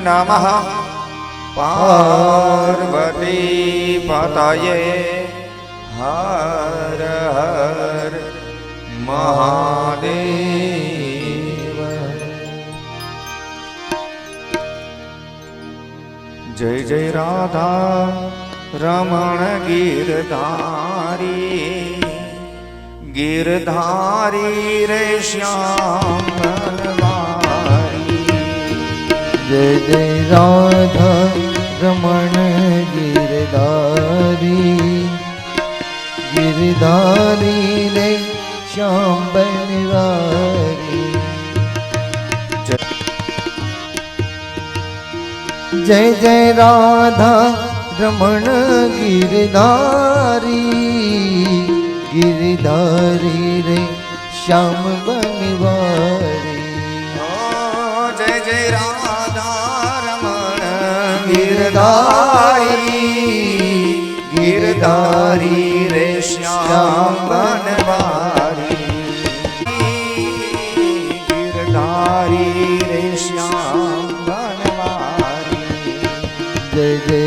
નમઃ પાર્વતી પતયે હર હર મહાદેવ જય જય રાધા રમણ ગીરધારી गिरधारी रे श्याम बनवारी जय जय राधा रमण गिरधारी गिरधारी रे श्याम बनवारी जय जय राधा रमण गिरधारी गिरधारी रे श्याम बनवारी जय जय राधा रमण गिरधारी गिरधारी रे श्याम बनवारी गिरधारी रे श्याम बनवारी जय जय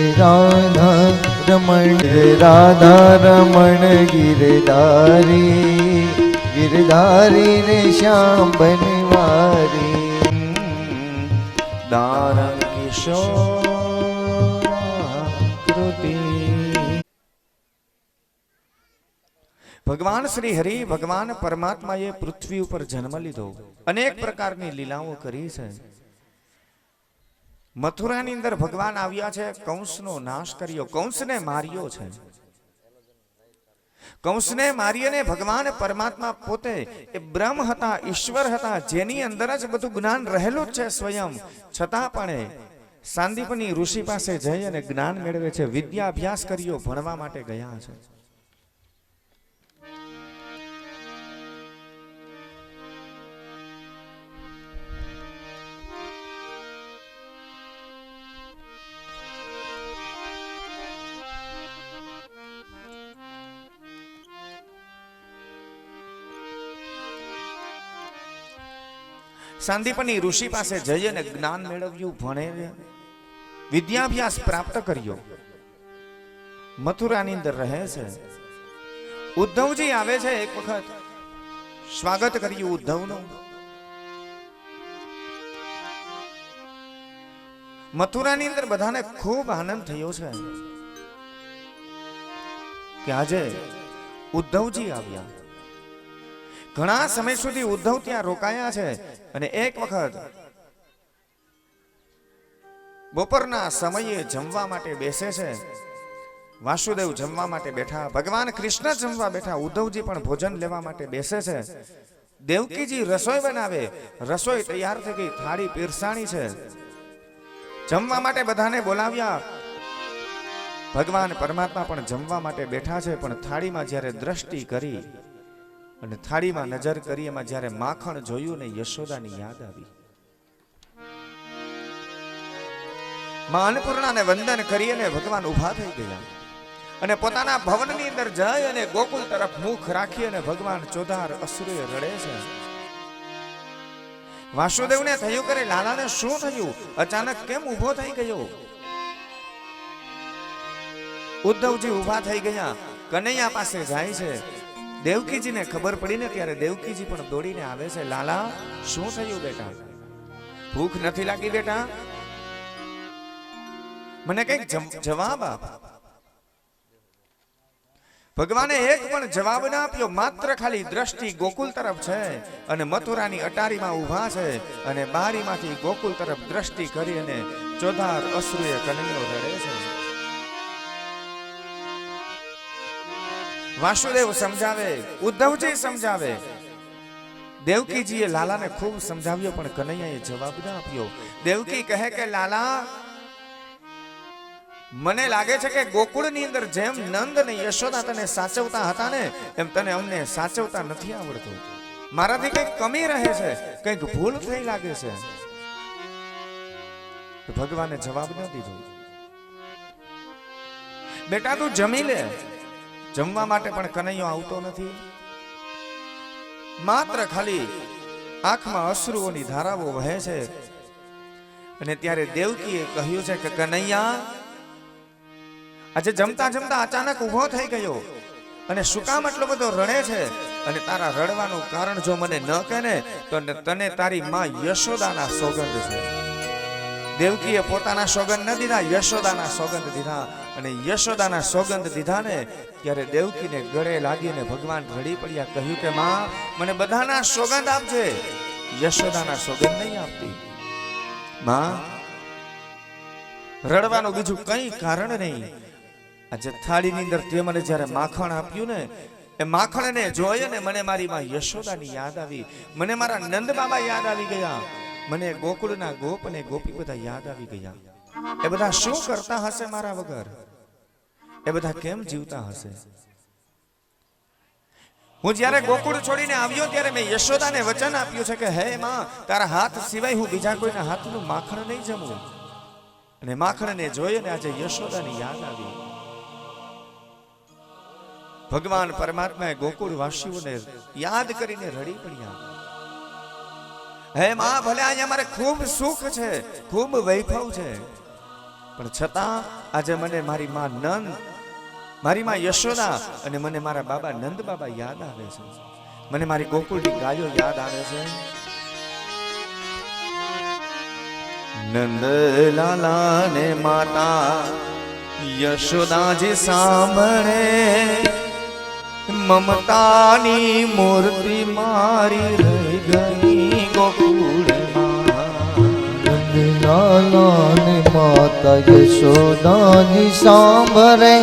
राधा रमण गिरधारी गिरधारी रे श्याम बनवारी दारं किशोराकृति ભગવાન શ્રી હરિ ભગવાન પરમાત્માએ પૃથ્વી ઉપર જન્મ લીધો, અનેક પ્રકારની લીલાઓ કરી છે. મથુરાની અંદર ભગવાન આવ્યા છે, કંસનો નાશ કર્યો, કંસને માર્યો છે. કંસને મારીને ભગવાન પરમાત્મા પોતે એ બ્રહ્મ હતા, ઈશ્વર હતા, જેની અંદર જ બધું જ્ઞાન રહેલું જ છે સ્વયં, છતાં પણ સાંદીપની ઋષિ પાસે જઈ અને જ્ઞાન મેળવે છે, વિદ્યા અભ્યાસ કર્યો, ભણવા માટે ગયા છે. સાંદીપની ઋષિ પાસે જઈ અને જ્ઞાન મેળવ્યું, ભણે, વિદ્યાભ્યાસ પ્રાપ્ત કર્યો. મથુરાની અંદર રહે છે. ઉદ્ધવજી આવે છે, એક વખત સ્વાગત કર્યું ઉદ્ધવનું. મથુરાની અંદર બધાને ખૂબ આનંદ થયો છે કે આજે ઉદ્ધવજી આવ્યા. ઘણા સમય સુધી ઉદ્ધવ ત્યાં રોકાયા છે અને એક વખત બપોરના સમયે જમવા માટે બેસે છે. વાસુદેવ જમવા માટે બેઠા, ભગવાન કૃષ્ણ જમવા બેઠા, ઉદ્ધવજી પણ ભોજન લેવા માટે બેસે છે. દેવકીજી રસોઈ બનાવે, રસોઈ તૈયાર થઈ ગઈ, થાળી પીરસાણી છે, જમવા માટે બધાને બોલાવ્યા. ભગવાન પરમાત્મા પણ જમવા માટે બેઠા છે, પણ થાળીમાં જ્યારે દ્રષ્ટિ કરી અને થાળીમાં નજર કરી, એમાં જ્યારે માખણ જોયું ને યશોદાની યાદ આવી. માં અન્નપૂર્ણાને વંદન કરી અને ભગવાન ઊભા થઈ ગયા અને પોતાના ભવનની અંદર જઈ અને ગોકુળ તરફ મુખ રાખી અને ભગવાન ચોધાર અસુરે રડે છે. વાસુદેવને થયું કરે, લાલાને શું થયું, અચાનક કેમ ઊભો થઈ ગયો? ઉદ્ધવજી ઊભા થઈ ગયા, કનૈયા પાસે જાય છે. દેવકીજીને ખબર પડીને ત્યારે દેવકીજી પણ દોડીને આવે છે. લાલા, શું થયું બેટા? ભૂખ નથી લાગી બેટા? મને કઈક જવાબ આપ. ભગવાને એક પણ જવાબ ના આપ્યો, માત્ર ખાલી દ્રષ્ટિ ગોકુલ તરફ છે અને મથુરાની અટારીમાં ઊભા છે અને બારીમાંથી ગોકુલ તરફ દ્રષ્ટિ કરી અને ચોધાર અશ્રુએ કનૈયો રડે છે. વાસુદેવ સમજાવે, ઉદ્ધવજી સમજાવે, દેવકીજીએ લાલાને ખૂબ સમજાવ્યો, પણ કનૈયાએ જવાબ ના આપ્યો. દેવકી કહે કે લાલા, મને લાગે છે કે ગોકુળની અંદર જેમ નંદ ને યશોદા તને સાચવતા હતા ને, એમ તને અમને સાચવતા નથી આવડતું. મારાથી કંઈક કમી રહે છે, કંઈક ભૂલ થઈ લાગે છે. ભગવાને જવાબ ન દીધો. બેટા તું જમી લે. જમવા માટે પણ કનૈયો આવતો નથી. માત્ર ખાલી આંખમાં અશ્રુઓની ધારાઓ વહે છે અને ત્યારે દેવકીએ કહ્યું છે કે કનૈયા, આજે જમતા જમતા અચાનક ઊભો થઈ ગયો અને શું કામ આટલો બધો રડે છે? અને તારા રડવાનું કારણ જો મને ન કહે ને તો તને તારી માં યશોદાના સોગંદ છે. દેવકીએ પોતાના સોગંદ ન દીધા, યશોદાના સોગંદ દીધા. અને યશોદાના સોગંદ દીધા ને ત્યારે દેવકીને ગળે લાગીને ભગવાન રડી પડ્યા. કહ્યું કે માં, મને બધાના સોગંદ આપજે, યશોદાના સોગંદ નહીં આપતી. માં, રડવાનું બીજું કઈ કારણ નહીં. આજે થાળીની અંદર તે મને જ્યારે માખણ આપ્યું ને, એ માખણને જોઈ ને મને મારી માં યશોદાની યાદ આવી, મને મારા નંદ બાબા યાદ આવી ગયા, મને ગોકુળના ગોપ અને ગોપી બધા યાદ આવી ગયા. એ બધા શું કરતા હશે મારા વગર? એ બધા કેમ જીવતા હશે? હું જ્યારે ગોકુળ છોડીને આવ્યો ત્યારે મેં યશોદાને વચન આપ્યું છે કે હે માં, તારા હાથ સિવાય હું બીજા કોઈના હાથનું માખણ નહીં જમું. અને માખણને જોઈને આજે યશોદાની યાદ આવી. ભગવાન પરમાત્માએ ગોકુળ વાસીઓને યાદ કરીને રડી પડ્યા. હે માં, ભલે અહીંયા મારે ખૂબ સુખ છે, ખૂબ વૈભવ છે, પણ છતાં આજે મને મારી માં નંદ, મારી માં યશોદા અને મને મારા બાબા નંદ બાબા યાદ આવે છે. મને મારી ગોકુળની ગાયો યાદ આવે છે. નંદ લાલા ને માતા યશોદાજી સાંભળે, મમતાની મૂર્તિ મારી રહી ગઈ ગોકુળમાં. નંદલાલાને માતા યશોદાની સાંભળે,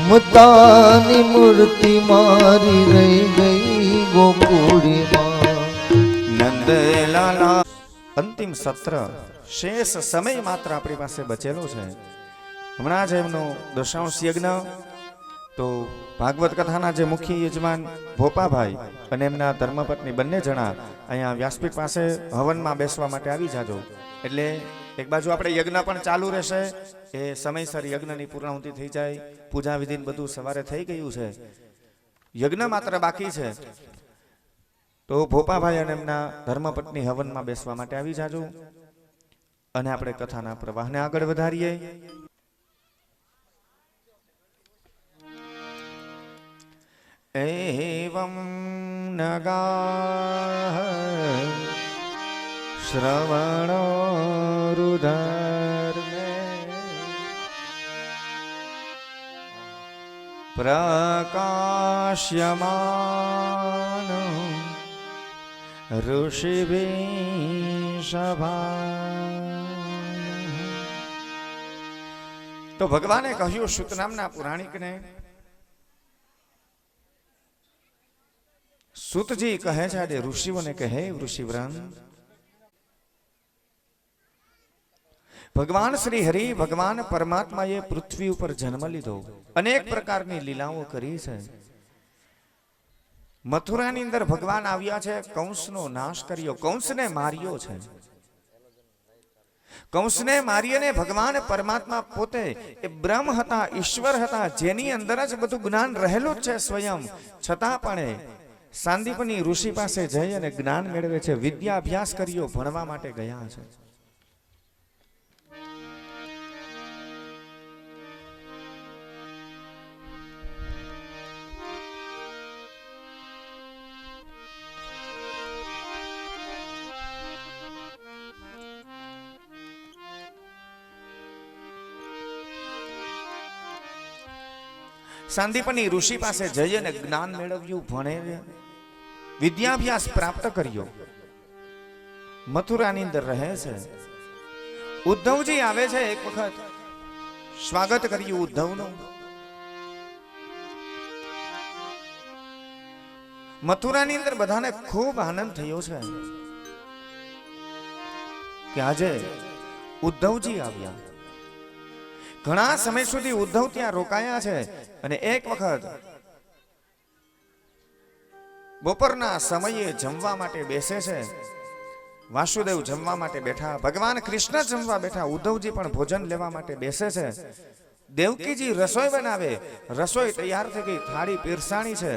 મમતાની મૂર્તિ મારી રહી ગઈ ગોકુળમાં. નંદલાલા અંતિમ સત્ર, શેષ સમય માત્ર આપણી પાસે બચેલો છે. હમણાં જ એમનો દશાંશ યજ્ઞ, તો ભાગવત કથાના જે મુખ્ય યજમાન ભોપાભાઈ અને એમના ધર્મપત્ની બંને જણા અહીંયા વ્યાસપીઠ પાસે હવનમાં બેસવા માટે આવી જાજો. એટલે એક બાજુ આપણે યજ્ઞ પણ ચાલુ રહેશે, એ સમયસર યજ્ઞની પૂર્ણાહુતિ થઈ જાય. પૂજા વિધિ બધું સવારે થઈ ગયું છે, યજ્ઞ માત્ર બાકી છે. તો ભોપાભાઈ અને એમના ધર્મપત્ની હવનમાં બેસવા માટે આવી જાજો અને આપણે કથાના પ્રવાહને આગળ વધારીએ. એવં નગા શ્રવણો રુધર્મે પ્રકાશ્યમાન ઋષિભી સભા. તો ભગવાને કહ્યું સૂત નામના પુરાણિકને, સૂતજી કહે છે આજે ઋષિઓને કે હે ઋષિવૃંદ, ભગવાન શ્રી હરિ, ભગવાન પરમાત્માએ પૃથ્વી ઉપર જન્મ લીધો, અનેક પ્રકારની લીલાઓ કરી છે. મથુરાની અંદર ભગવાન આવ્યા છે, કંસનો નાશ કર્યો, કંસને માર્યો છે. કંસને મારીને ભગવાન પરમાત્મા પોતે એ બ્રહ્મ હતા, ઈશ્વર હતા, જેની અંદર જ બધું જ્ઞાન રહેલું જ છે સ્વયં, છતાં પણ સાંદીપની ઋષિ પાસે જઈ અને જ્ઞાન મેળવે છે, વિદ્યા અભ્યાસ કર્યો, ભણવા માટે ગયા છે. સાંદીપની ઋષિ પાસે જઈ અને જ્ઞાન મેળવ્યું, ભણે, વિદ્યાભ્યાસ પ્રાપ્ત કર્યો. મથુરાની અંદર રહે છે. ઉદ્ધવજી આવે છે, એક વખત સ્વાગત કર્યું ઉદ્ધવનું. મથુરાની અંદર બધાને ખૂબ આનંદ થયો છે કે આજે ઉદ્ધવજી આવ્યા. ઘણા સમય સુધી ઉદ્ધવ ત્યાં રોકાયા છે અને એક વખત બપોરના સમયે જમવા માટે બેસે છે. વાસુદેવ જમવા માટે બેઠા, ભગવાન કૃષ્ણ જમવા બેઠા, ઉદ્ધવજી પણ ભોજન લેવા માટે બેસે છે. દેવકીજી રસોઈ બનાવે, રસોઈ તૈયાર થઈ ગઈ, થાળી પીરસાણી છે,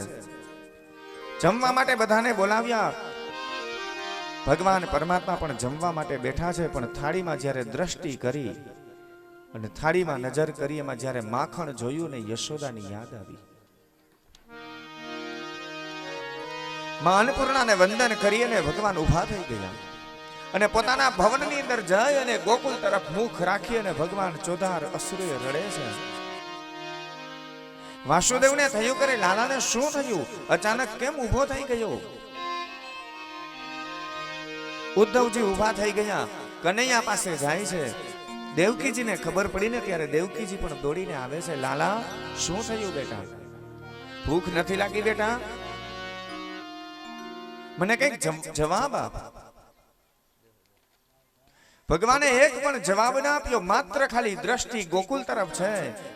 જમવા માટે બધાને બોલાવ્યા. ભગવાન પરમાત્મા પણ જમવા માટે બેઠા છે, પણ થાળીમાં જ્યારે દ્રષ્ટિ કરી અને થાળીમાં નજર કરી, એમાં જ્યારે માખણ જોયું ને યશોદાની યાદ આવી. માં અન્નપૂર્ણાને વંદન કરી અને ભગવાન ઊભા થઈ ગયા અને પોતાના ભવનની અંદર જઈ અને ગોકુળ તરફ મુખ રાખી અને ભગવાન ચોધાર અસુરે રડે છે. વાસુદેવને થયું કરે લાલાને શું થયું, અચાનક કેમ ઊભો થઈ ગયો? ઉદ્ધવજી ઊભા થઈ ગયા, કનૈયા પાસે જાય છે. દેવકીજીને ખબર પડીને ત્યારે દેવકીજી પણ દોડીને આવે છે. લાલા શું થયું બેટા? ભૂખ નથી લાગી બેટા? મને કઈક જવાબ આપ. ભગવાને એક પણ જવાબ ના આપ્યો, માત્ર ખાલી દ્રષ્ટિ ગોકુલ તરફ છે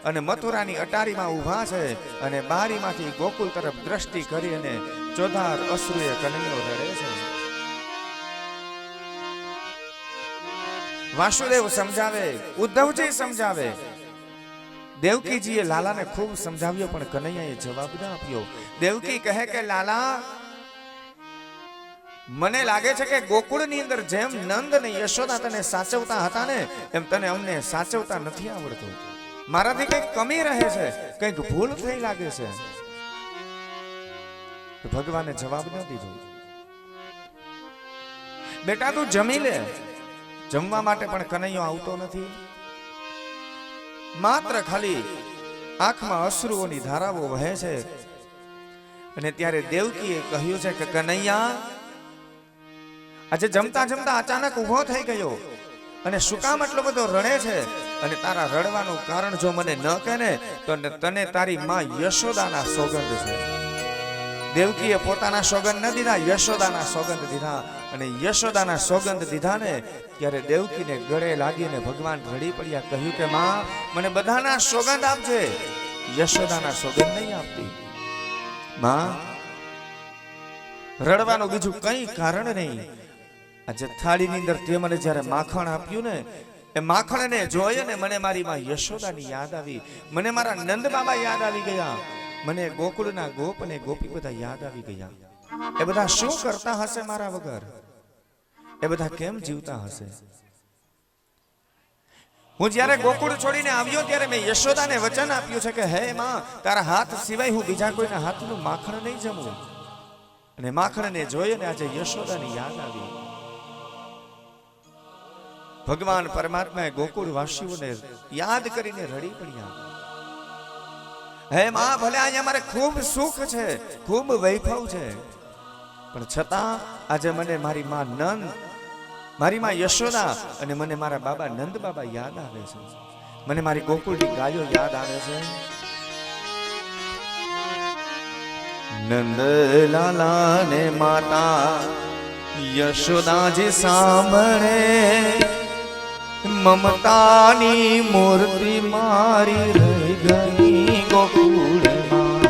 અને મથુરાની અટારીમાં ઊભા છે અને બારીમાંથી ગોકુલ તરફ દ્રષ્ટિ કરી અને ચોધાર અશ્રુએ કનૈયો રડે છે. વાસુદેવ સમજાવે, ઉદ્ધવજી સમજાવે, દેવકીજીએ લાલાને ખૂબ સમજાવ્યો પણ કનૈયાએ જવાબ ના આપ્યો. દેવકી કહે કે લાલા, મને લાગે છે કે ગોકુળની અંદર જેમ નંદ ને યશોદા તને સાચવતા હતા ને, એમ તને અમને સાચવતા નથી આવડતું. મારાથી કંઈક કમી રહે છે, કંઈક ભૂલ થઈ લાગે છે. ભગવાને જવાબ ન દીધો. બેટા તું જમી લે. જમવા માટે પણ કનૈયો આવતો નથી. માત્ર ખાલી આંખમાં અશ્રુઓની ધારાઓ વહે છે. અને ત્યારે દેવકીએ કહ્યું છે કે કનૈયા, આજે જમતા જમતા અચાનક ઊભો થઈ ગયો અને શું કામ આટલો બધો રડે છે? અને તારા રડવાનું કારણ જો મને ન કહે ને તો તને તારી માં યશોદાના સોગંદ છે. દેવકીએ પોતાના સોગંદ ન દીધા, યશોદાના સોગંદ દીધા. અને યશોદાના સોગંદ દીધા ને ત્યારે દેવકીને ગળે લાગીને ભગવાન રડી પડ્યા. કહ્યું કે માં, મને બધાના સોગંદ આપજે, યશોદાના સોગંદ નહીં આપતી. માં, રડવાનું બીજું કઈ કારણ નહીં. આજે થાળીની અંદર તે મને જ્યારે માખણ આપ્યું ને, એ માખણને જોઈ ને મને મારી માં યશોદાની યાદ આવી, મને મારા નંદ બાબા યાદ આવી ગયા, મને ગોકુળના ગોપ અને ગોપી બધા યાદ આવી ગયા. એ બધા શું કરતા હશે મારા વગર? એ બધા કેમ જીવતા હશે? હું જ્યારે ગોકુળ છોડીને આવ્યો ત્યારે મેં યશોદાને વચન આપ્યું છે કે હે માં, તારા હાથ સિવાય હું બીજા કોઈના હાથનું માખણ નહીં જમું. અને માખણને જોઈને આજે યશોદાની યાદ આવી. ભગવાન પરમાત્માએ ગોકુળ વાસીઓને યાદ કરીને રડી પડ્યા. હે માં, ભલે અહીંયા મારે ખૂબ સુખ છે, ખૂબ વૈભવ છે, પણ છતાં આજે મને મારી માં નંદ, મારી માં યશોદા અને મને મારા બાબા નંદ બાબા યાદ આવે છે. મને મારી ગોકુળની ગાયો યાદ આવે છે. નંદ લાલા ને માતા યશોદાજી સાંભળે, મમતાની મૂર્તિ મારી રહી ગઈ ગોકુળમાં.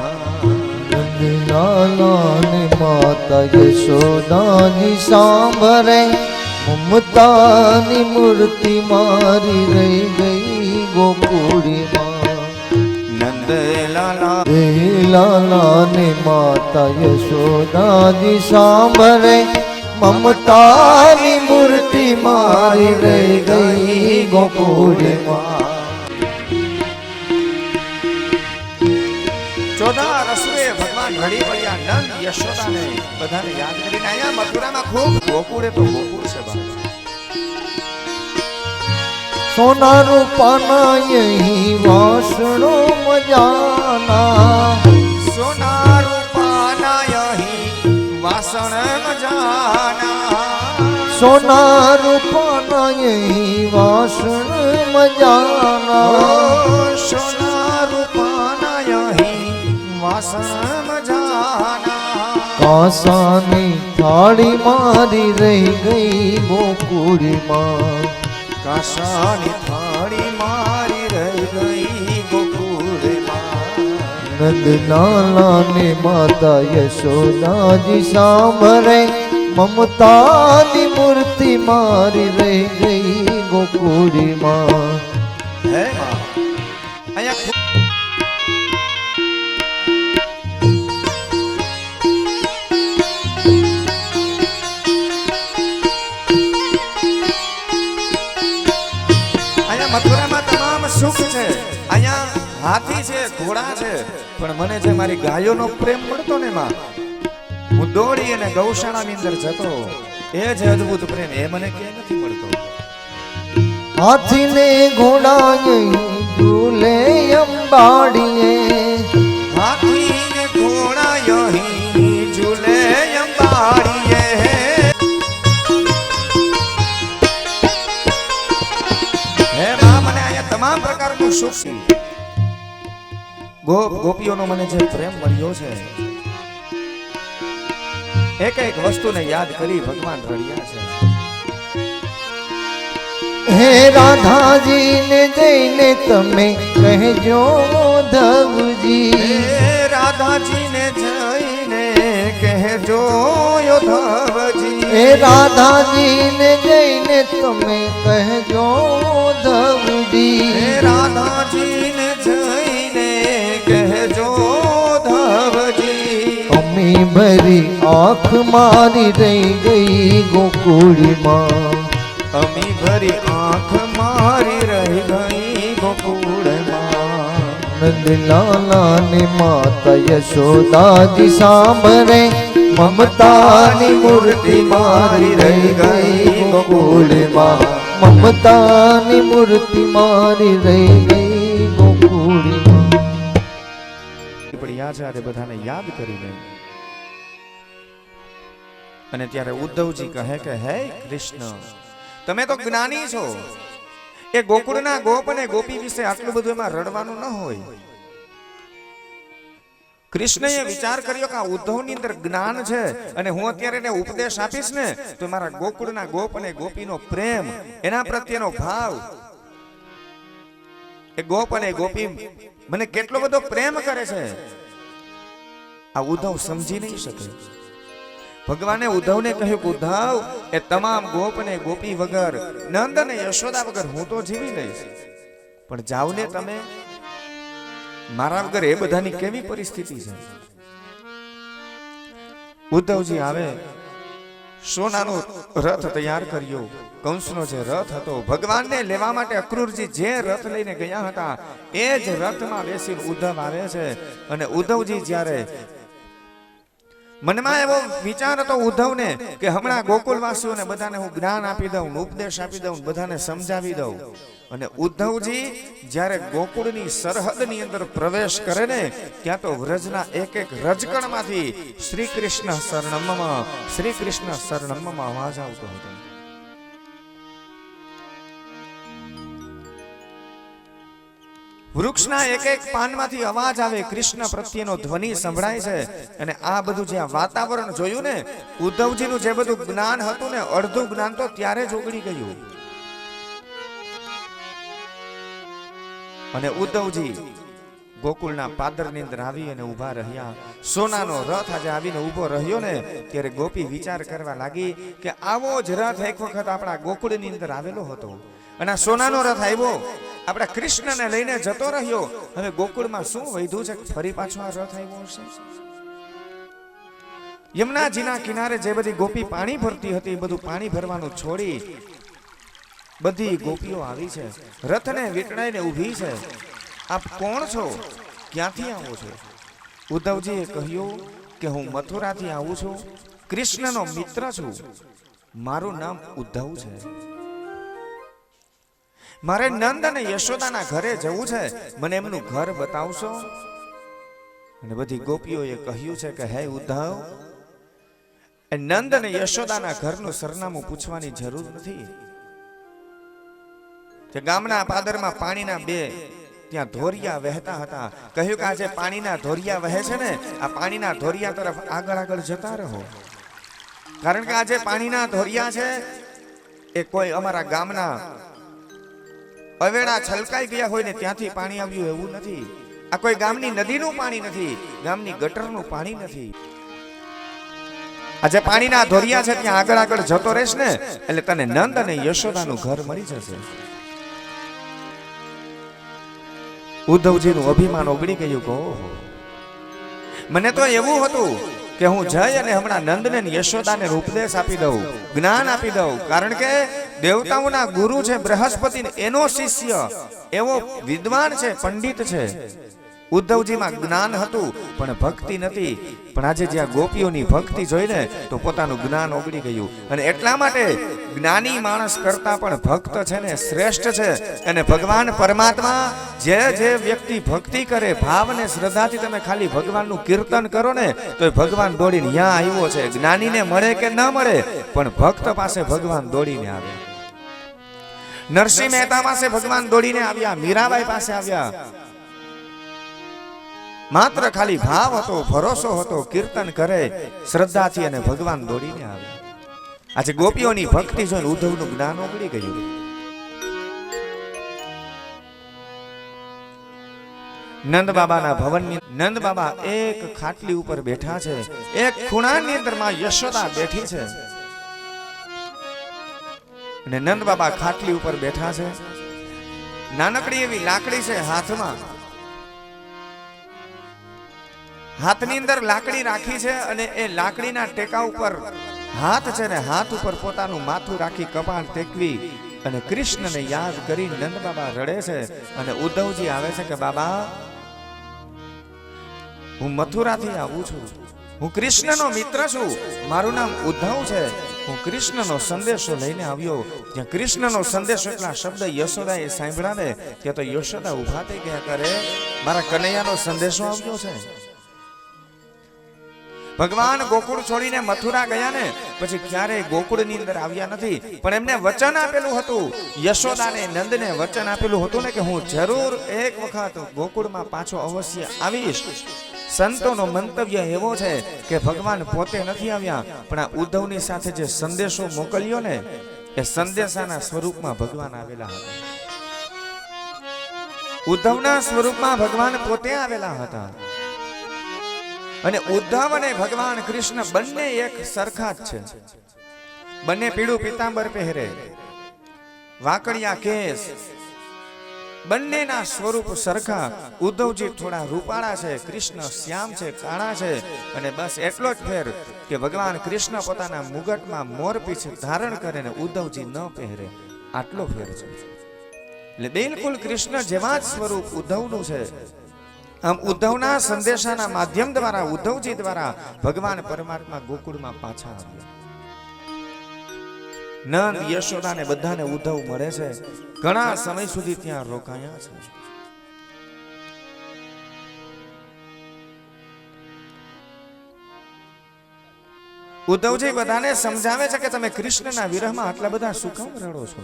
નંદ લાલા ને માતા યશોદાજી સાંભળે, મમતાની મૂર્તિ મારી રહી ગઈ ગોકુળમાં. નંદ લાલા લાલા ને માતા યશોદાજી સાંભળે, મમતાની મૂર્તિ મારી રહી ગઈ ગોકુળમાં. ચોધાર અસુરે ભગવાન રડી પડ્યા. નંદ યશોદાને બધાને યાદ કરીને અહીંયા મથુરામાં ખૂબ ગોકુળે તો ગોકુળ છે બાપ. સોના રૂપાના યહી વાસણો મજાના, સોના રૂપાના યહી વાસણ મજાના, સોના રૂપાના યહી વાસણ મજાના, સોના રૂપાના યહી વાસણ મજાના. કાંસાની થાળી મારી રહી ગઈ ગોકુળમાં. કાંસાની થાળી મારી રહી ગઈ ગોકુળમાં. નંદ લાલા ને માતા યશોદાજી સાંભળે, મમતાની મૂર્તિ મારી રહી ગઈ ગોકુળમાં. હે માં, અહીંયા મથુરામાં તમામ સુખ છે, અહીંયા હાથી છે, ઘોડા છે, પણ મને જે મારી ગાયોનો પ્રેમ મળતો ને માં, હું દોડી અને ગૌશાળાની અંદર જતો, એ જ અદ્ભુત પ્રેમ એ મને ક્યાંય નથી મળતો. હાથી ને ઘોડા ઝૂલે અંબાડીએ, હાથી ને ઘોડા અહીં ઝૂલે અંબાડીએ. હે માં, મને અહીંયા તમામ પ્રકારનું સુખ છે. ગોપીઓનો મને જે પ્રેમ મળ્યો છે, એક એક વસ્તુને યાદ કરી ભગવાન રડ્યા છે. હે રાધાજી ને જઈને તમે કહેજો ધવજી, હે રાધાજી ને જઈને કહેજો ધવજી, હે રાધાજી ને જઈને તમે કહેજો ધવજી, હે રાધાજી ને જઈને કહેજો ધવજી. અમી ભરી આંખ મારી રહી ગઈ ગોકુળમાં, અમી ભરી આંખ મારી રહી ગઈ ગોકુળમાં. નંદલાલા ને માતા યશોદાજી સાંભળે, મમતાની મૂર્તિ મારી રહી ગઈ ગોકુળમાં, મમતાની મૂર્તિ મારી રહી ગઈ ગોકુળમાં. પણ યાદ બધાને યાદ કરીને અને ત્યારે ઉદ્ધવજી કહે કે હે કૃષ્ણ, તમે તો જ્ઞાની છો, એ ગોકુળના ગોપ અને ગોપી વિશે આટલું બધું એમાં રડવાનું ન હોય. કૃષ્ણએ વિચાર કર્યો કે આ ઉદ્ધવની અંદર જ્ઞાન છે અને હું અત્યારે એને ઉપદેશ આપીશ ને તો મારા ગોકુળના ગોપ અને ગોપીનો પ્રેમ, એના પ્રત્યેનો ભાવ, એ ગોપ અને ગોપી મને કેટલો બધો પ્રેમ કરે છે, આ ઉદ્ધવ સમજી નહીં શકે. ભગવાને ઉદ્ધવને કહ્યું કે ઉદ્ધવ, એ તમામ ગોપ અને ગોપી વગર, નંદ અને યશોદા વગર હું તો જીવી લઈશ, પણ જાવ ને તમે, મારા વગર એ બધાની કેવી પરિસ્થિતિ છે. ઉદ્ધવજી આવે, સોનાનો રથ તૈયાર કર્યો, કંસનો જે રથ હતો, ભગવાનને લેવા માટે અક્રૂરજી જે રથ લઈને ગયા હતા એ જ રથમાં બેસીને ઉદ્ધવ આવે છે. અને ઉદ્ધવજી જ્યારે મનમાં એવો વિચાર હતો ઉદ્ધવને કે હમણાં ગોકુળવાસીઓને બધાને હું જ્ઞાન આપી દઉં, ઉપદેશ આપી દઉં, બધાને સમજાવી દઉં. અને ઉદ્ધવજી જ્યારે ગોકુળની સરહદની અંદર પ્રવેશ કરે ને, ત્યાં તો વ્રજના એક એક રજકણમાંથી શ્રી કૃષ્ણ શરણમમાં, શ્રી કૃષ્ણ શરણમમાં અવાજ આવતો હતો. વૃક્ષના એક એક પાનમાંથી અવાજ આવે, કૃષ્ણ પ્રત્યેનો ધ્વનિ સંભળાય છે. અને આ બધું જે વાતાવરણ જોયું ને, ઉદ્ધવજીનું જે બધું જ્ઞાન હતું ને, અડધું જ્ઞાન તો ત્યારે જ ઓગળી ગયું. અને ઉદ્ધવજી ગોકુળના પાદરની અંદર આવી અને ઊભા રહ્યા. સોનાનો રથ આજે આવીને ઊભો રહ્યો ને, ત્યારે ગોપી વિચાર કરવા લાગી કે આવો જ રથ એક વખત આપણા ગોકુળની અંદર આવેલો હતો, અને આ સોનાનો રથ આવ્યો આપણા કૃષ્ણને લઈને જતો રહ્યો. હવે ગોકુળમાં શું વૈધું છે, ફરી પાછો આ રથ આવ્યો હશે. યમુનાજીના કિનારે જે બધી ગોપી પાણી ભરતી હતી, બધું પાણી ભરવાનું છોડી બધી ગોપીઓ આવી છે, રથને વીંટળાઈને ઊભી છે. આપ કોણ છો, ક્યાંથી આવો છો? ઉદ્ધવજીએ કહ્યું કે હું મથુરાથી આવું છું, કૃષ્ણનો મિત્ર છું, મારું નામ ઉદ્ધવ છે, મારે નંદ અને યશોદાના ઘરે જવું છે, મને એમનું ઘર બતાવશો? અને બધી ગોપીઓએ કહ્યું છે કે હે ઉદ્ધવ, એ નંદ અને યશોદાના ઘરનું સરનામું પૂછવાની જરૂર નથી. કે ગામના પાદરમાં પાણીના બે ત્યાં ધોરિયા વહેતા હતા. કહ્યું કે આજે પાણીના ધોરિયા વહે છે ને, આ પાણીના ધોરિયા તરફ આગળ આગળ જતા રહો, કારણ કે આજે પાણીના ધોરિયા છે એ કોઈ અમારા ગામના અવેડા છલકાઈ ગયા હોય ને ત્યાંથી પાણી આવ્યું એવું નથી. આ કોઈ ગામની નદીનું પાણી નથી, ગામની ગટરનું પાણી નથી. આજે પાણીના ધોરિયા છે ત્યાં આગળ આગળ જતો રહેશ ને, એટલે તને નંદ અને યશોદાનું ઘર મળી જશે. ઉદ્ધવજીનું અભિમાન ઓગળી ગયું કે ઓહો, મને તો એવું હતું કે હું જઈ અને હમણાં નંદને યશોદાને ઉપદેશ આપી દઉં, જ્ઞાન આપી દઉં, કારણ કે દેવતાઓના ગુરુ છે બૃહસ્પતિ, એનો શિષ્ય એવો વિદ્વાન છે, પંડિત છે. ઉદ્ધવજીમાં જ્ઞાન હતું પણ ભક્તિ નથી. પણ આજે જ્યાં ગોપીઓની ભક્તિ જોઈને તો પોતાનું જ્ઞાન ઓગળી ગયું. અને એટલા માટે જ્ઞાની માણસ કરતા પણ ભક્ત છે ને શ્રેષ્ઠ છે. અને ભગવાન પરમાત્મા જે વ્યક્તિ ભક્તિ કરે, ભાવ ને શ્રદ્ધાથી તમે ખાલી ભગવાનનું કીર્તન કરો ને તો ભગવાન દોડીને ત્યાં આવ્યો છે. જ્ઞાનીને મળે કે ન મળે પણ ભક્ત પાસે ભગવાન દોડીને આવે. નરસિંહ મહેતા પાસે ભગવાન દોડીને આવ્યા, મીરાબાઈ પાસે આવ્યા. માત્ર ખાલી ભાવ હતો, ભરોસો હતો, કીર્તન કરે શ્રદ્ધાથી અને ભગવાન દોડીને આવે. આજે ગોપીઓની ભક્તિ જોઈને ઉદ્ધવનું જ્ઞાન ઓગળી ગયું. નંદ બાબાના ભવનની નંદ બાબા એક ખાટલી ઉપર બેઠા છે. એક ખૂણાની અંદર માં યશોદા બેઠી છે. અને નંદ બાબા ખાટલી ઉપર બેઠા છે. નાનકડી એવી લાકડી છે હાથમાં. હાથની અંદર લાકડી રાખી છે અને એ લાકડીના ટેકા ઉપર હાથ છે ને હાથ ઉપર પોતાનું માથું રાખી કપાળ ટેકવી અને કૃષ્ણને યાદ કરી નંદ બાબા રડે છે. અને ઉદ્ધવજી આવે છે કે બાબા, હું મથુરાથી આવું છું, હું કૃષ્ણનો મિત્ર છું, મારું નામ ઉદ્ધવ છે, હું કૃષ્ણનો સંદેશો લઈને આવ્યો. જ્યાં કૃષ્ણનો સંદેશો એટલા શબ્દ યશોદાએ સાંભળ્યા ને ત્યાં તો યશોદા ઉભા થઈ ગયા કરે, મારા કનૈયાનો સંદેશો આવ્યો છે. ભગવાન ગોકુળ છોડીને મથુરા ગયા ને પછી ક્યારેય ગોકુળની અંદર આવ્યા નથી. પણ એમને વચન આપેલું હતું, યશોદાને નંદને વચન આપેલું હતું ને કે હું જરૂર એક વખત ગોકુળમાં પાછો અવશ્ય આવીશ. સંતોનો મંતવ્ય એવો છે કે ભગવાન પોતે નથી આવ્યા પણ આ ઉદ્ધવની સાથે જે સંદેશો મોકલ્યો ને એ સંદેશાના સ્વરૂપમાં ભગવાન આવેલા હતા. ઉદ્ધવના સ્વરૂપમાં ભગવાન પોતે આવેલા હતા. અને ઉદ્ધવ અને ભગવાન કૃષ્ણ બંને એક સરખા જ છે. બંને પીળું પીતાંબર પહેરે, વાકડિયા કેસ, બંનેના સ્વરૂપ સરખા. ઉદ્ધવજી થોડા રૂપાળા છે, કૃષ્ણ શ્યામ છે, કાળા છે. અને બસ એટલો જ ફેર કે ભગવાન કૃષ્ણ પોતાના મુગટમાં મોરપીંછ ધારણ કરે ને ઉદ્ધવજી ન પહેરે, આટલો ફેર છે. એટલે બિલકુલ કૃષ્ણ જેવા જ સ્વરૂપ ઉદ્ધવનું છે. આમ ઉદ્ધવના સંદેશાના માધ્યમ દ્વારા, ઉદ્ધવજી દ્વારા ભગવાન પરમાત્મા ગોકુળમાં પાછા આવ્યા. નંદ, યશોદા ને બધાને ઉદ્ધવ મળે છે. ઘણા સમય સુધી ત્યાં રોકાયા છે. ઉદ્ધવજી બધાને સમજાવે છે કે તમે કૃષ્ણના વિરહમાં આટલા બધા શું કામ રડો છો?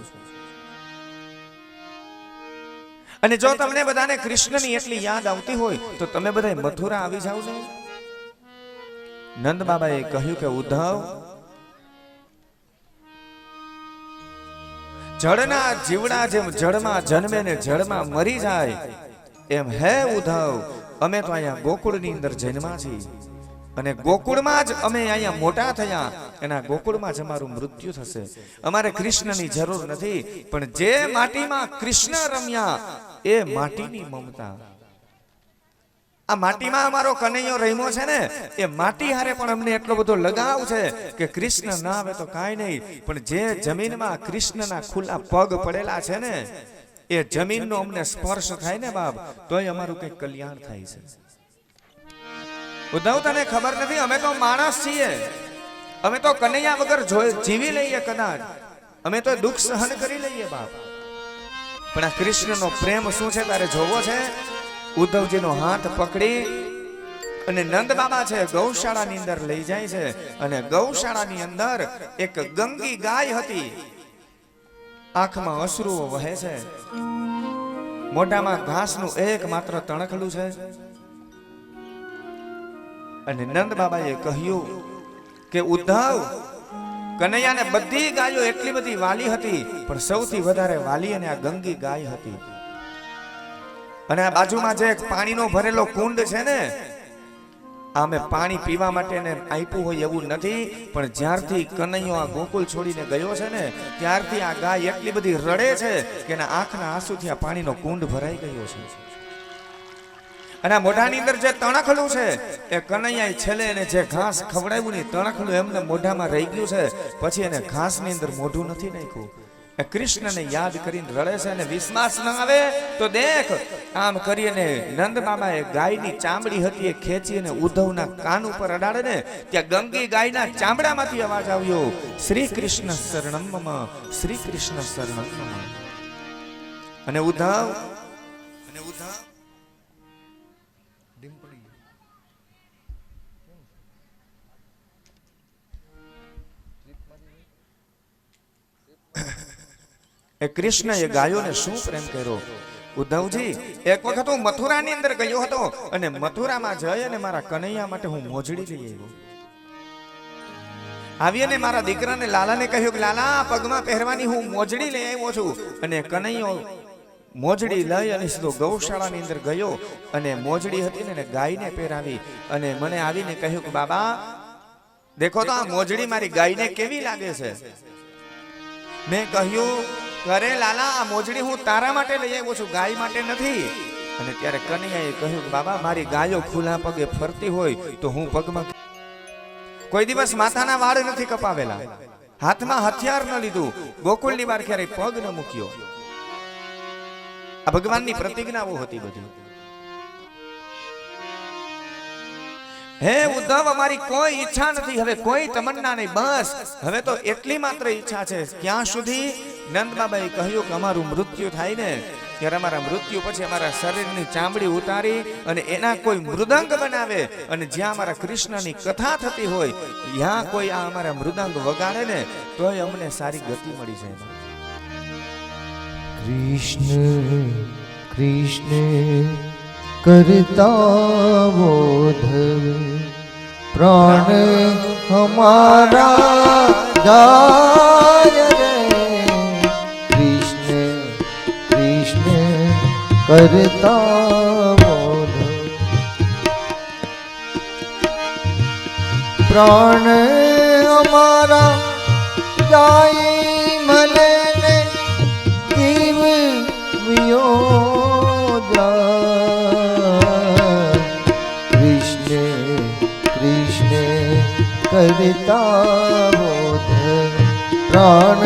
અને જો તમને બધાને કૃષ્ણની એટલી યાદ આવતી હોય તો તમે બધા મથુરા આવી જાવ ને. નંદ બાબાએ કહ્યું કે ઉદ્ધવ, જળના જીવડા જેમ જળમાં જન્મે ને જળમાં મરી જાય એમ હે ઉદ્ધવ, અમે તો અહીંયા ગોકુળની અંદર જન્મા છીએ અને ગોકુળમાં જ અમે અહીંયા મોટા થયા. એના ગોકુળમાં જ અમારું મૃત્યુ થશે. અમારે કૃષ્ણની જરૂર નથી. પણ જે માટીમાં કૃષ્ણ રમ્યા એ માટીની મમતા, આ માટીમાં અમારો કનૈયો રમ્યો છે ને એ માટી હારે પણ અમને એટલો બધો લગાવ છે કે કૃષ્ણ ના આવે તો કાંઈ નહીં, પણ જે જમીનમાં કૃષ્ણના ખુલ્લા પગ પડેલા છે ને એ જમીનનો અમને સ્પર્શ થાય ને બાપ, તોય અમારું કંઈક કલ્યાણ થાય છે. ઉદ્ધવ, તને ખબર નથી, અમે તો માણસ છીએ, અમે તો કનૈયા વગર જીવી લઈએ કદાચ, અમે તો દુઃખ સહન કરી લઈએ બાપ, પણ આ કૃષ્ણનો પ્રેમ શું છે તારે જોવો છે. ઉદ્ધવજીનો હાથ પકડી અને નંદ બાબા છે ગૌશાળાની અંદર લઈ જાય છે. અને ગૌશાળાની અંદર એક ગંગી ગાય હતી. આંખમાં અશ્રુઓ વહે છે, મોઢામાં ઘાસનું એક માત્ર તણખલું છે. અને નંદ બાબાએ કહ્યું કે ઉદ્ધવ, કનૈયાને બધી ગાયો એટલી બધી વાલી હતી પણ સૌથી વધારે વાલી અને આ ગંગી ગાય હતી. અને આ બાજુમાં જે પાણીનો ભરેલો કુંડ છે ને, અમે પાણી પીવા માટે ને આપ્યું હોય એવું નથી, પણ જ્યારથી કનૈયો આ ગોકુળ છોડીને ગયો છે ને ત્યારથી આ ગાય એટલી બધી રડે છે કે એના આંખના આંસુથી આ પાણીનો કુંડ ભરાઈ ગયો છે. અને આ મોઢાની અંદર જે તણખલું છે એ કનૈયાએ છેલ્લે એને જે ઘાસ ખવડાવ્યું ને તણખલું એમને મોઢામાં રહી ગયું છે. પછી એને ઘાસની અંદર મોઢું નથી નાખ્યું. એ કૃષ્ણને યાદ કરીને રડે છે અને વિશ્વાસ ન આવે તો દેખ આમ કરીને નંદ બાબાએ ગાયની ચામડી હતી એ ખેંચી અને ઉદ્ધવના કાન ઉપર અડાડે ને ત્યાં ગંગી ગાયના ચામડામાંથી અવાજ આવ્યો, શ્રી કૃષ્ણ શરણમ મમ, શ્રી કૃષ્ણ શરણમ મમ. અને ઉદ્ધવ એ કૃષ્ણ એ ગાયોને શું પ્રેમ કર્યો. ઉદ્ધવજી, એક વખત હું મથુરાની અંદર ગયો હતો અને મથુરામાં જઈ અને મારા કનૈયા માટે હું મોજડી લઈ આવ્યો. આવી અને મારા દીકરાને લાલાને કહ્યું કે લાલા, પગમાં પહેરવાની હું મોજડી લઈ આવ્યો છું. અને કનૈયો મોજડી લઈ અને સીધો ગૌશાળાની અંદર ગયો અને મોજડી હતી ને ગાયને પહેરાવી અને મને આવીને કહ્યું કે બાબા દેખો તો આ મોજડી મારી ગાયને કેવી લાગે છે. મેં કહ્યું, અરે લાલા, આ મોજડી હું તારા માટે લઈ આવ્યો છું, ગાય માટે નથી. અને ત્યારે કનૈયાએ કહ્યું કે બાબા, મારી ગાયો ખુલ્લા પગે ફરતી હોય તો હું પગમાં કોઈ દિવસ માથાના વાળ નથી કપાવેલા, હાથમાં હથિયાર ન લીધું, ગોકુળની બહાર ક્યારેય પગ ન મૂક્યો. આ ભગવાનની પ્રતિજ્ઞાઓ હતી બધી. હે ઉદ્ધવ, અમારી કોઈ ઈચ્છા નથી, હવે કોઈ તમન્ના નહીં, બસ હવે તો એટલી માત્ર ઈચ્છા છે. ક્યાં સુધી? નંદ બાબાએ કહ્યું કે અમારું મૃત્યુ થાય ને ત્યારે અમારા મૃત્યુ પછી અમારા શરીરની ચામડી ઉતારી અને એના કોઈ મૃદંગ બનાવે અને જ્યાં અમારા કૃષ્ણની કથા થતી હોય ત્યાં કોઈ આ અમારા મૃદંગ વગાડે ને તોય અમને સારી ગતિ મળી જાય. કૃષ્ણ કૃષ્ણ કરતા બોધવ પ્રાણ હમારા જાય રે. કૃષ્ણ કૃષ્ણ કરતા બોધવ પ્રાણ હમારા જાય મને ને જીવ કૃષ્ણ કૃષ્ણ કરતા બોધ પ્રાણ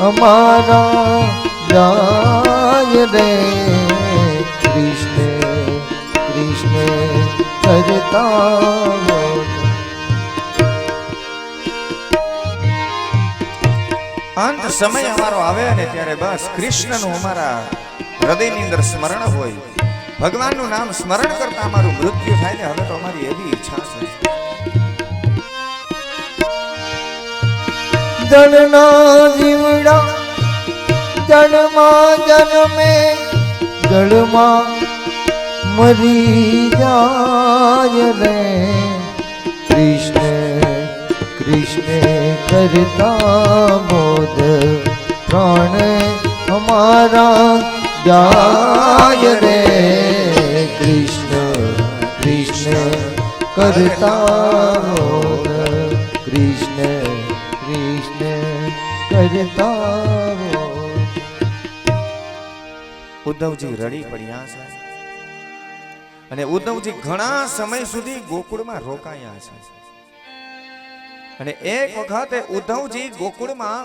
અમારા જાય રે. કૃષ્ણ કૃષ્ણ કરતા બોધ. અંત સમય અમારો આવે ને ત્યારે બસ કૃષ્ણનું અમારા હૃદયની અંદર સ્મરણ હોય, ભગવાનનું નામ સ્મરણ કરતા અમારું મૃત્યુ થાય ને હવે તો અમારી એવી ઈચ્છા છે. જળના જીવડા જળમાં જન્મે જળમાં મરી જાય રે. કૃષ્ણ કૃષ્ણ કરતા બોધ પ્રાણ હમારા જાય રે. કૃષ્ણ કૃષ્ણ કરતા બોધ કૃષ્ણ કૃષ્ણ કરતા બોધ. ઉદ્ધવજી રડી પડ્યા છે અને ઉદ્ધવજી ઘણા સમય સુધી ગોકુળમાં રોકાયા છે. અને એક વખત ઉદ્ધવજી ગોકુળમાં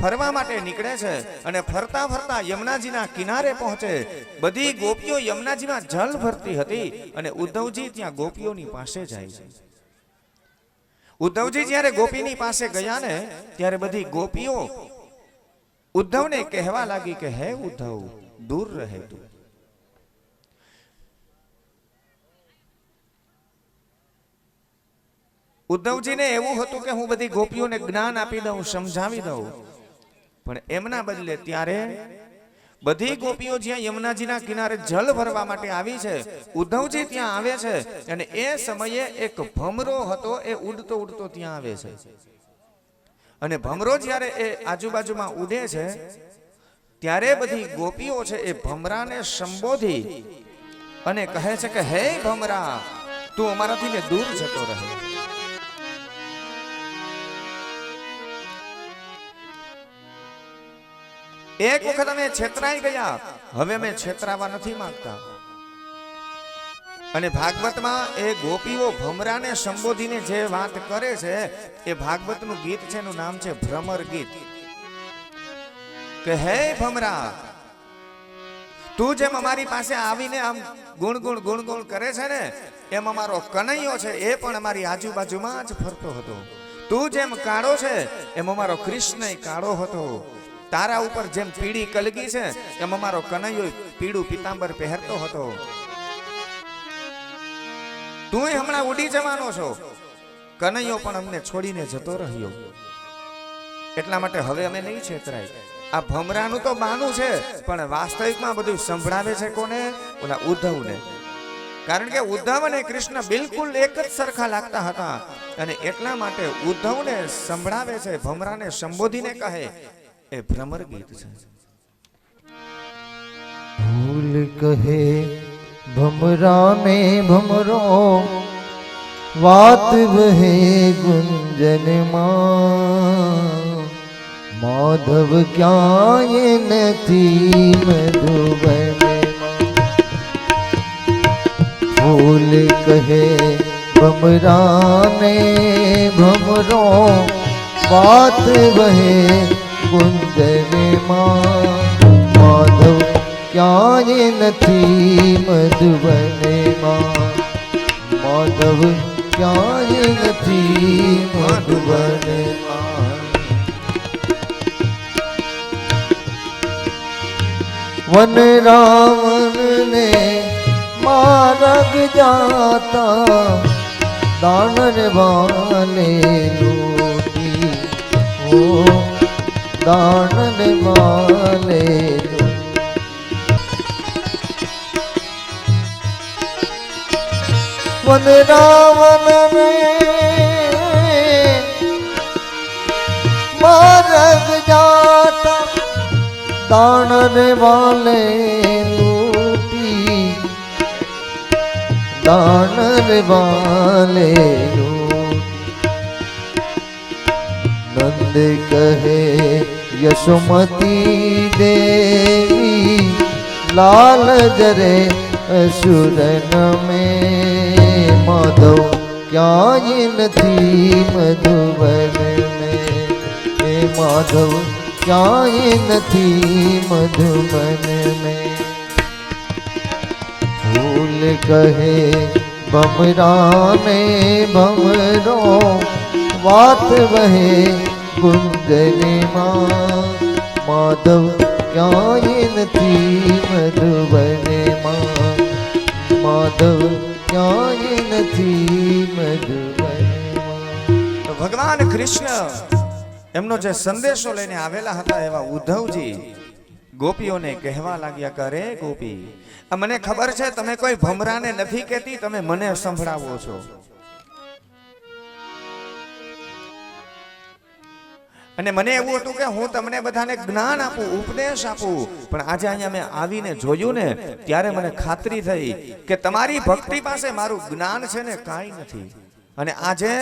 ફરવા માટે નીકળે છે અને ફરતા ફરતા યમુનાજીના કિનારે પહોંચે. બધી ગોપીઓ યમુનાજીમાં જલ ભરતી હતી અને ઉદ્ધવજી ત્યાં ગોપીઓની પાસે જાય છે. ઉદ્ધવજી જ્યારે ગોપીની પાસે ગયા ને ત્યારે બધી ગોપીઓ ઉદ્ધવને કહેવા લાગી કે હે ઉદ્ધવ, દૂર રહે તું. ઉદ્ધવજીને એવું હતું કે હું બધી ગોપીઓને જ્ઞાન આપી દઉં, સમજાવી દઉં, પણ એમના બદલે ત્યારે બધી ગોપીઓ જ્યાં યમુનાજીના કિનારે જલ ભરવા માટે આવી છે, ઉદ્ધવજી ત્યાં આવે છે અને એ સમયે એક ભમરો હતો, એ ઉડતો ઉડતો ત્યાં આવે છે. અને ભમરો જ્યારે એ આજુબાજુમાં ઉડે છે ત્યારે બધી ગોપીઓ છે એ ભમરાને સંબોધી અને કહે છે કે હે ભમરા, તું અમારાથી ને દૂર જતો રહે. એક વખત અમે છેતરાઈ ગયા, હવે અમે છેતરાવા નથી માંગતા. અને ભાગવતમાં એ ગોપીઓ ભમરાને સંબોધીને જે વાત કરે છે એ ભાગવતનું ગીત છે, એનું નામ છે ભ્રમર ગીત. કે હે ભમરા, તું જેમ અમારી પાસે આવીને આમ ગુણ કરે છે ને, એમ અમારો કનૈયો છે એ પણ અમારી આજુબાજુમાં જ ફરતો હતો. તું જેમ કાળો છે એમ અમારો કૃષ્ણ કાળો હતો. તારા ઉપર જેમ પીળી કલગી છે એમ અમારો કનૈયો પીળું પીતાંબર પહેરતો હતો. તું હમણાં ઉડી જવાનો છો, કનૈયો પણ અમને છોડીને જતો રહ્યો. એટલા માટે હવે અમે નહીં છેતરાય. આ ભમરાનું તો બાનું છે, પણ વાસ્તવિકમાં બધું સંભળાવે છે કોને? ઓલા ઉદ્ધવને. કારણ કે ઉદ્ધવ અને કૃષ્ણ બિલકુલ એક જ સરખા લાગતા હતા, અને એટલા માટે ઉદ્ધવને સંભળાવે છે, ભમરાને સંબોધીને કહે એ ભ્રમર ગીત છે. ભૂલ કહે ભમરા ને ભમરો, વાત વહે ગુંજનમાં. માધવ ક્યાંય નથી મધુબનમાં. ભૂલ કહે ભમરા ને ભમરો, વાત વહે ગુંજનમાં. માધવ ક્યાંય નથી મધુબનમાં. માધવ ક્યાંય નથી મધુબનમાં. વન રાવણ ને માર્ગ જાતા, દાનર વાલે લૂટી. ઓ દાનર વાલે વન રાવણ ને માર્ગ જાતા, દાનર વાલે લૂટી. દાનર વાલે લૂટી. નંદ કહે યશોમતી દેવી, લાલ જરે असुरन में. माधव क्याय નથી મધુબન में. हे माधव क्याय નથી मधुबन में. फूल कहे भमरा ने भमरो, વાત વહે ગુંજનમાં. માધવ ક્યાંય નથી મધુબનમાં. માધવ ક્યાંય નથી મધુબનમાં. તો ભગવાન કૃષ્ણ એમનો જે સંદેશો લઈને આવેલા હતા એવા ઉદ્ધવજી ગોપીઓને કહેવા લાગ્યા, કરે ગોપી, મને ખબર છે તમે કોઈ ભમરાને નથી કહેતી, તમે મને સંભળાવો છો. અને મને એવું હતું કે હું તમને બધાને જ્ઞાન આપું, ઉપદેશ આપું, પણ આજે અહીંયા મેં આવીને જોયું ને ત્યારે મને ખાતરી થઈ કે તમારી ભક્તિ પાસે મારું જ્ઞાન છે ને કાંઈ નથી. અને આજે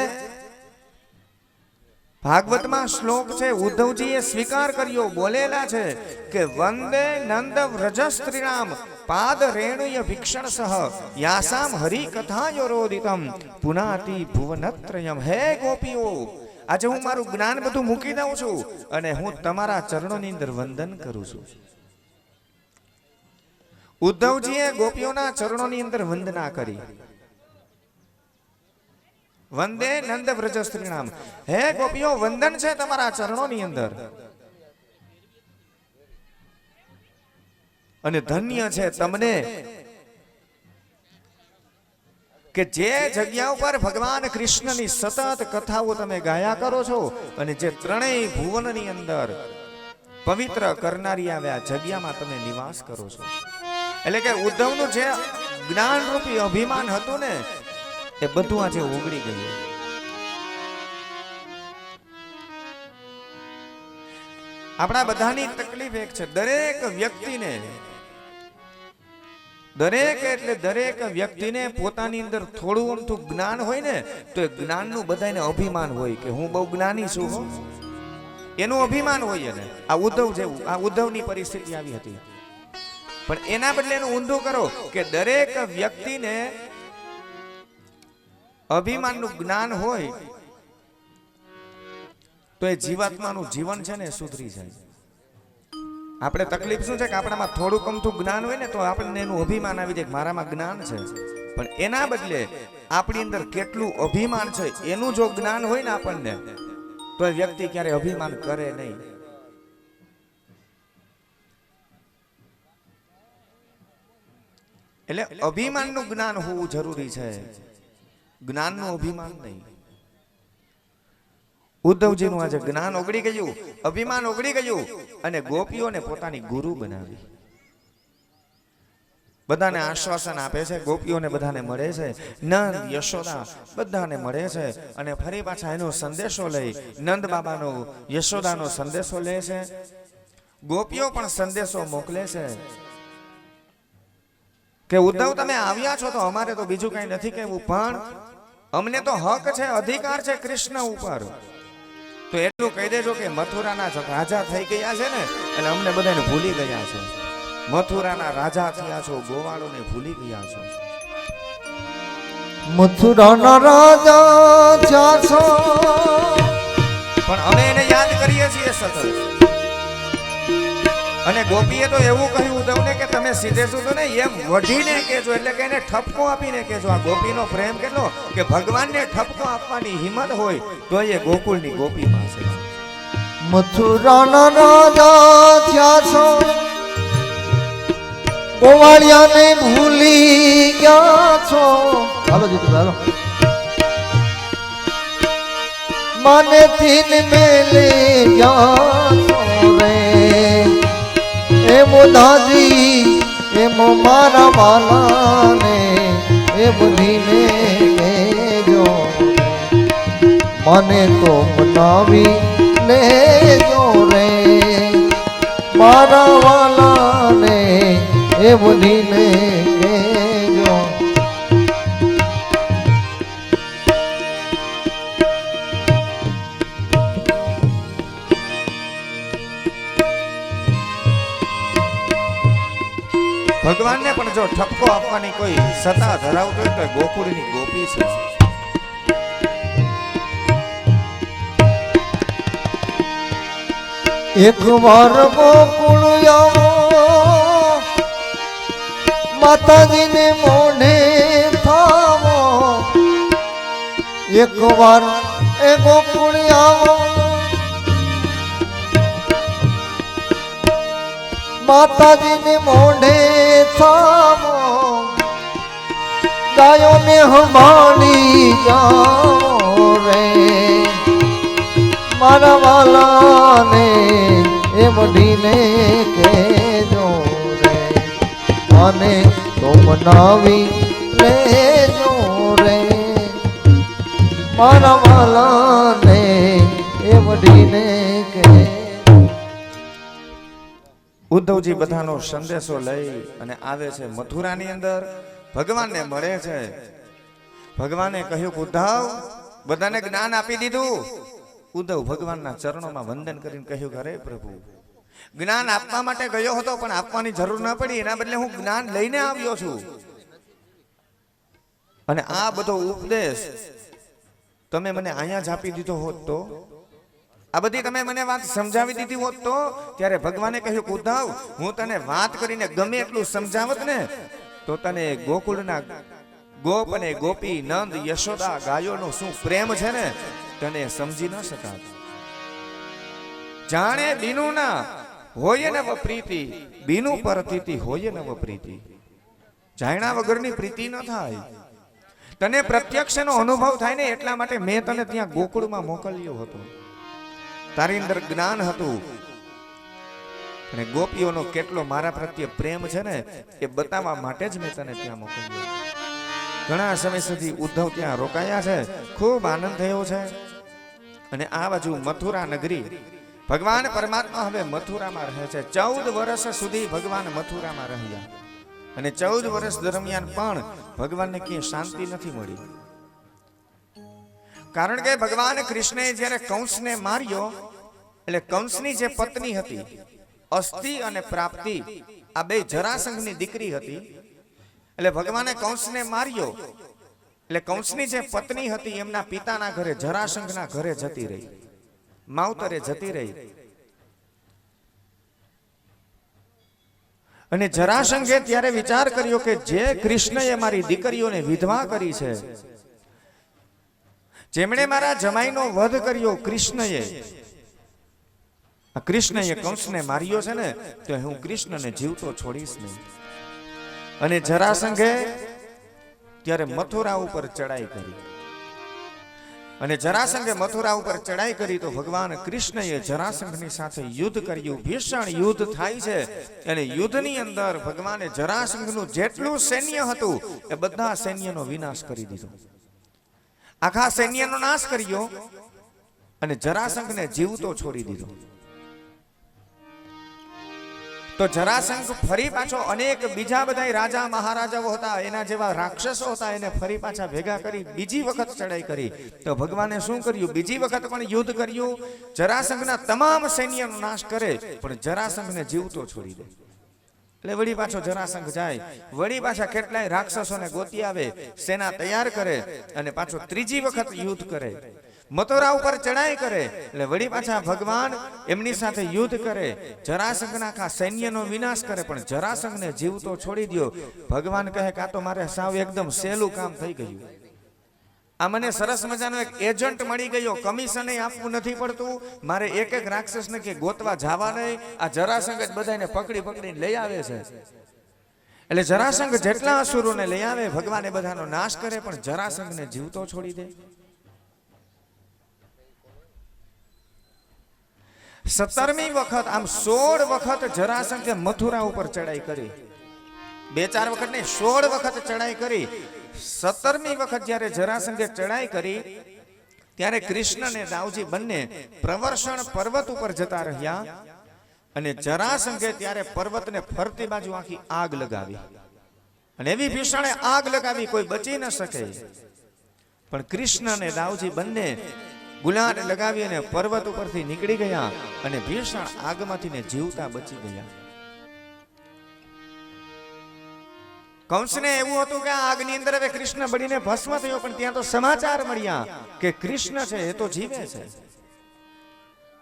ભાગવતમાં શ્લોક છે, ઉદ્ધવજીએ સ્વીકાર કર્યો, બોલેલા છે કે વંદે નંદ વ્રજસ્ત્રીનામ પાદ રેણુય ભિક્ષણ સહ યાસામ હરિ કથાયોરોદિતમ પુનાતિ ભુવનત્રયમ. હે ગોપીઓ, આજે હું મારું જ્ઞાન બધું મૂકી દઉં છું અને હું તમારા ચરણોની અંદર વંદન કરું છું. ઉદ્ધવજીએ ગોપીઓના ચરણોની અંદર વંદના કરી. વંદે નંદ વ્રજ સ્ત્રીનામ, હે ગોપીઓ, વંદન છે તમારા ચરણોની અંદર. અને ધન્ય છે તમને કે જે જગ્યા ઉપર ભગવાન કૃષ્ણની સતત કથાઓ તમે ગાયા કરો છો અને જે ત્રણેય ભુવનની અંદર પવિત્ર કરનારી આવ્યા જગ્યામાં તમે નિવાસ કરો છો. એટલે કે ઉદ્ધવનું જે જ્ઞાન રૂપી અભિમાન હતું ને એ બધું આજે ઉગડી ગયું. આપણા બધાની તકલીફ એક છે, દરેક વ્યક્તિને, દરેક વ્યક્તિને પોતાની અંદર થોડું અમથું જ્ઞાન હોય ને તો એ જ્ઞાનનું બધાને અભિમાન હોય કે હું બહુ જ્ઞાની છું, એનું અભિમાન હોય. ને આ ઉદ્ધવ જેવું, આ ઉદ્ધવની પરિસ્થિતિ આવી હતી. પણ એના બદલે એનું ઊંધું કરો કે દરેક વ્યક્તિને અભિમાનનું જ્ઞાન હોય તો એ જીવાત્માનું જીવન છે ને સુધરી જાય. આપણે તકલીફ શું છે કે આપણામાં થોડું કમતું જ્ઞાન હોય ને તો આપણને એનું અભિમાન આવી જાય કે મારામાં જ્ઞાન છે, પણ એના બદલે આપણી અંદર કેટલું અભિમાન છે એનું જો જ્ઞાન હોય ને આપણને, તો એ વ્યક્તિ ક્યારે અભિમાન કરે નહીં. એટલે અભિમાનનું જ્ઞાન હોવું જરૂરી છે, જ્ઞાનનું અભિમાન નહીં. ઉદ્ધવજીનું આજે જ્ઞાન ઓગળી ગયું, અભિમાન ઓગળી ગયું અને ગોપીઓને પોતાની ગુરુ બનાવી. બધાને આશ્વાસન આપે છે, ગોપીઓને બધાને મળે છે, નંદ યશોદા બધાને મળે છે અને ફરી પાછા એનો સંદેશો લઈ નંદ બાબાનો યશોદાનો સંદેશો લે છે. ગોપીઓ પણ સંદેશો મોકલે છે કે ઉદ્ધવ તમે આવ્યા છો તો અમારે તો બીજું કઈ નથી કહેવું, પણ અમને તો હક છે, અધિકાર છે કૃષ્ણ ઉપર, તો એટલું કહી દેજો કે મથુરાના રાજા થઈ ગયા છે ને એટલે અમને બધાને ભૂલી ગયા છે. મથુરાના રાજા થયા છો, ગોવાળોને ભૂલી ગયા છો. મથુરાના રાજા થયા છો, પણ અમે એને યાદ કરીએ છીએ સતત. અને ગોપીએ તો એવું કહ્યું ઉદ્ધવને કે તમે સીધે સીધું ને એમ વઢીને કહેજો, એટલે કે એને ઠપકો આપીને કહેજો. આ ગોપીનો પ્રેમ કેટલો કે ભગવાનને ઠપકો આપવાની હિંમત હોય તો એ ગોકુળની ગોપીમાં છે. મથુરાના રાજા થયા છો, ગોવાળિયાને ભૂલી ગયા છો. હાલો જીતુ હાલો. માને થીન મેલે ગયા છો રે, એમ દાદી એમ મારા વાલાને એ બધીને કહેજો, મને તો મનાવી લેજો રે મારા વાલાને એ બધીને કહેજો. ભગવાનને પણ જો ઠપકો આપવાની કોઈ સત્તા ધરાવતો હોય તો ગોકુળની ગોપી છે. એક વાર ગોકુળ આવો, માતાજીને મોઢે થાવો. એક વાર એ ગોકુળ આવો, માતાજીને મોઢે થાવો. ગાયોને હમાડી જાઓ રે મારા વાલાને એ વઢીને કહેજો રે, મને તો મનાવી લેજો રે મારા વાલાને એ વઢીને કહેજો. ઉદ્ધવજી બધાનો સંદેશો લઈ અને આવે છે મથુરાની અંદર, ભગવાનને મળે છે. ભગવાને કહ્યું કે ઉદ્ધવ બધાને જ્ઞાન આપી દીધું. ઉદ્ધવ ભગવાનના ચરણોમાં વંદન કરીને કહ્યું કે અરે પ્રભુ, જ્ઞાન આપવા માટે ગયો હતો પણ આપવાની જરૂર ન પડી, એના બદલે હું જ્ઞાન લઈને આવ્યો છું. અને આ બધો ઉપદેશ તમે મને અહીંયા જ આપી દીધો હોત તો, આ બધી તમે મને વાત સમજાવી દીધી હોત તો. ત્યારે ભગવાને કહ્યું કે ઉદ્ધવ હું તને વાત કરીને ગમે એટલું સમજાવત ને તો તને ગોકુળના ગોપ અને ગોપી નંદ યશોદા ગાયોનો શું પ્રેમ છે ને તને સમજી ન શકાત. જાણે બીનું ના હોય નવ પ્રીતિ, બીનું પરતીતિ હોય નવ પ્રીતિ. જાણ્યા વગરની પ્રીતિ ન થાય. તને પ્રત્યક્ષનો અનુભવ થાય ને એટલા માટે મેં તને ત્યાં ગોકુળમાં મોકલ્યો હતો. તારી અંદર જ્ઞાન હતું અને ગોપીઓનો કેટલો મારા પ્રત્યે પ્રેમ છે ને એ બતાવવા માટે જ મેં તને ત્યાં મોકલ્યો. ઘણા સમય સુધી ઉદ્ધવ ત્યાં રોકાયા છે, ખૂબ આનંદ થયો છે. અને આ બાજુ મથુરા નગરી, ભગવાન પરમાત્મા હવે મથુરામાં રહે છે. 14 વર્ષ સુધી ભગવાન મથુરામાં રહ્યા અને 14 વર્ષ દરમિયાન પણ ભગવાનને ક્યાંય શાંતિ નથી મળી. કારણ કે ભગવાન કૃષ્ણએ જ્યારે કંસને માર્યો એટલે કંસની જે પત્ની હતી અસ્થિ અને પ્રાપ્તિ, આ બે જરાસંઘની દીકરી હતી. એટલે ભગવાને કંસને માર્યો એટલે કંસની જે પત્ની હતી એમના પિતાના ઘરે જરાસંઘના ઘરે જતી રહી, માવતરે જતી રહી. અને જરાસંઘે ત્યારે વિચાર કર્યો કે જે કૃષ્ણએ મારી દીકરીઓને વિધવા કરી છે, જેમણે મારા જમાઈનો વધ કર્યો કૃષ્ણએ કંસને માર્યો છે ને, તો હું કૃષ્ણને જીવતો છોડીશ નહીં. અને જરાસંઘે ત્યારે મથુરા ઉપર ચડાઈ કરી. અને જરાસંઘે મથુરા ઉપર ચડાઈ કરી તો ભગવાન કૃષ્ણએ જરાસંઘની સાથે યુદ્ધ કર્યું. ભીષણ યુદ્ધ થાય છે અને યુદ્ધની અંદર ભગવાને જરાસંઘનું જેટલું સૈન્ય હતું એ બધા સૈન્યનો વિનાશ કરી દીધો. આખા સૈન્યનો નાશ કર્યો અને જરાસંઘને જીવતો છોડી દીધો. તો જરાસંઘ ફરી પાછો અનેક બીજા બધા રાજા મહારાજાઓ હતા, એના જેવા રાક્ષસો હતા, એને ફરી પાછા ભેગા કરી બીજી વખત ચડાઈ કરી. તો ભગવાને શું કર્યું? બીજી વખત પણ યુદ્ધ કર્યું. જરાસંઘના તમામ સૈન્યનો નાશ કરે પણ જરાસંઘને જીવતો છોડી દે. એટલે વળી પાછો જરાસંઘ જાય, વળી પાછા કેટલાય રાક્ષસોને ગોતી આવે, સેના તૈયાર કરે અને પાછો ત્રીજી વખત યુદ્ધ કરે. મથુરા ઉપર ચડાઈ કરે એટલે વળી પાછા ભગવાન એમની સાથે યુદ્ધ કરે, જરાસંઘના આખા સૈન્યનો વિનાશ કરે પણ જરાસંઘને જીવતો છોડી દો. ભગવાન કહે કે આ તો મારે સાવ એકદમ સહેલું કામ થઈ ગયું. આ મને સરસ મજાનો એક એજન્ટ મળી ગયો, કમિશન આપવું નથી પડતું, મારે એક એક રાક્ષસને કે ગોતવા જવા નહીં, આ જરાસંઘ જ બધાને પકડીને લઈ આવે છે. એટલે જરાસંઘ જેટલા અસુરોને લઈ આવે ભગવાન એ બધાનો નાશ કરે પણ જરાસંઘને જીવતો છોડી દે. 17મી વખત આમ 16 વખત જરાસંઘે મથુરા ઉપર ચડાઈ કરી. 2-4 વખત નહીં, 16 વખત ચડાઈ કરી. 17મી વખત જ્યારે જરાસંઘે ચડાઈ કરી ત્યારે કૃષ્ણ અને દાઉજી બંને પ્રવર્ષણ પર્વત ઉપર જતા રહ્યા અને જરાસંઘે ત્યારે પર્વતને ફરતી બાજુ આખી આગ લગાવી અને એવી ભીષણે આગ લગાવી કોઈ બચી ન શકે. પણ કૃષ્ણ અને દાઉજી બંને ગુલાલ લગાવી અને પર્વત ઉપરથી નીકળી ગયા અને ભીષણ આગમાંથી જીવતા બચી ગયા. કંસને એવું હતું કે આ આગની અંદર હવે કૃષ્ણ બળીને ભસ્મ થયો, પણ ત્યાં તો સમાચાર મળ્યા કે કૃષ્ણ છે એ તો જીવે છે.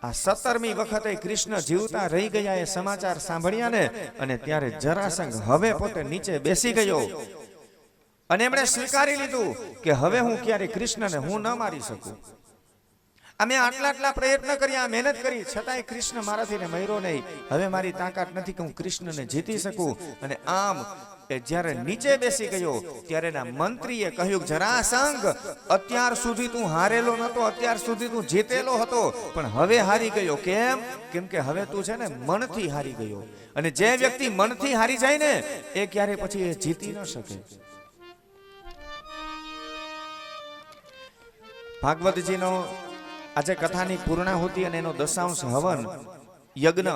આ 17મી વખતે કૃષ્ણ જીવતા રહી ગયા એ સમાચાર સાંભળ્યા ને, અને ત્યારે જરાસંઘ હવે પોતે નીચે બેસી ગયો અને એમણે સ્વીકારી લીધું કે હવે હું ક્યારે કૃષ્ણને હું ન મારી શકું. અમે આટલા પ્રયત્ન કર્યા, મહેનત કરી, છતાંય કૃષ્ણ મારાથી મર્યો નહીં. હવે મારી તાકાત નથી કે હું કૃષ્ણને જીતી શકું. અને આમ એ જ્યારે નીચે બેસી ગયો ત્યારે એના મંત્રીએ કહ્યું, જરાસંઘ અત્યાર સુધી તું હારેલો નતો, અત્યાર સુધી તું જીતેલો હતો, પણ હવે હારી ગયો. કેમ કે હવે તું છે ને મનથી હારી ગયો. અને જે વ્યક્તિ મનથી હારી જાય ને એ ક્યારે પછી એ જીતી ન શકે. ભાગવતજીનો આજે કથાની પૂર્ણાહુતિ અને એનો દશાંશ હવન યજ્ઞ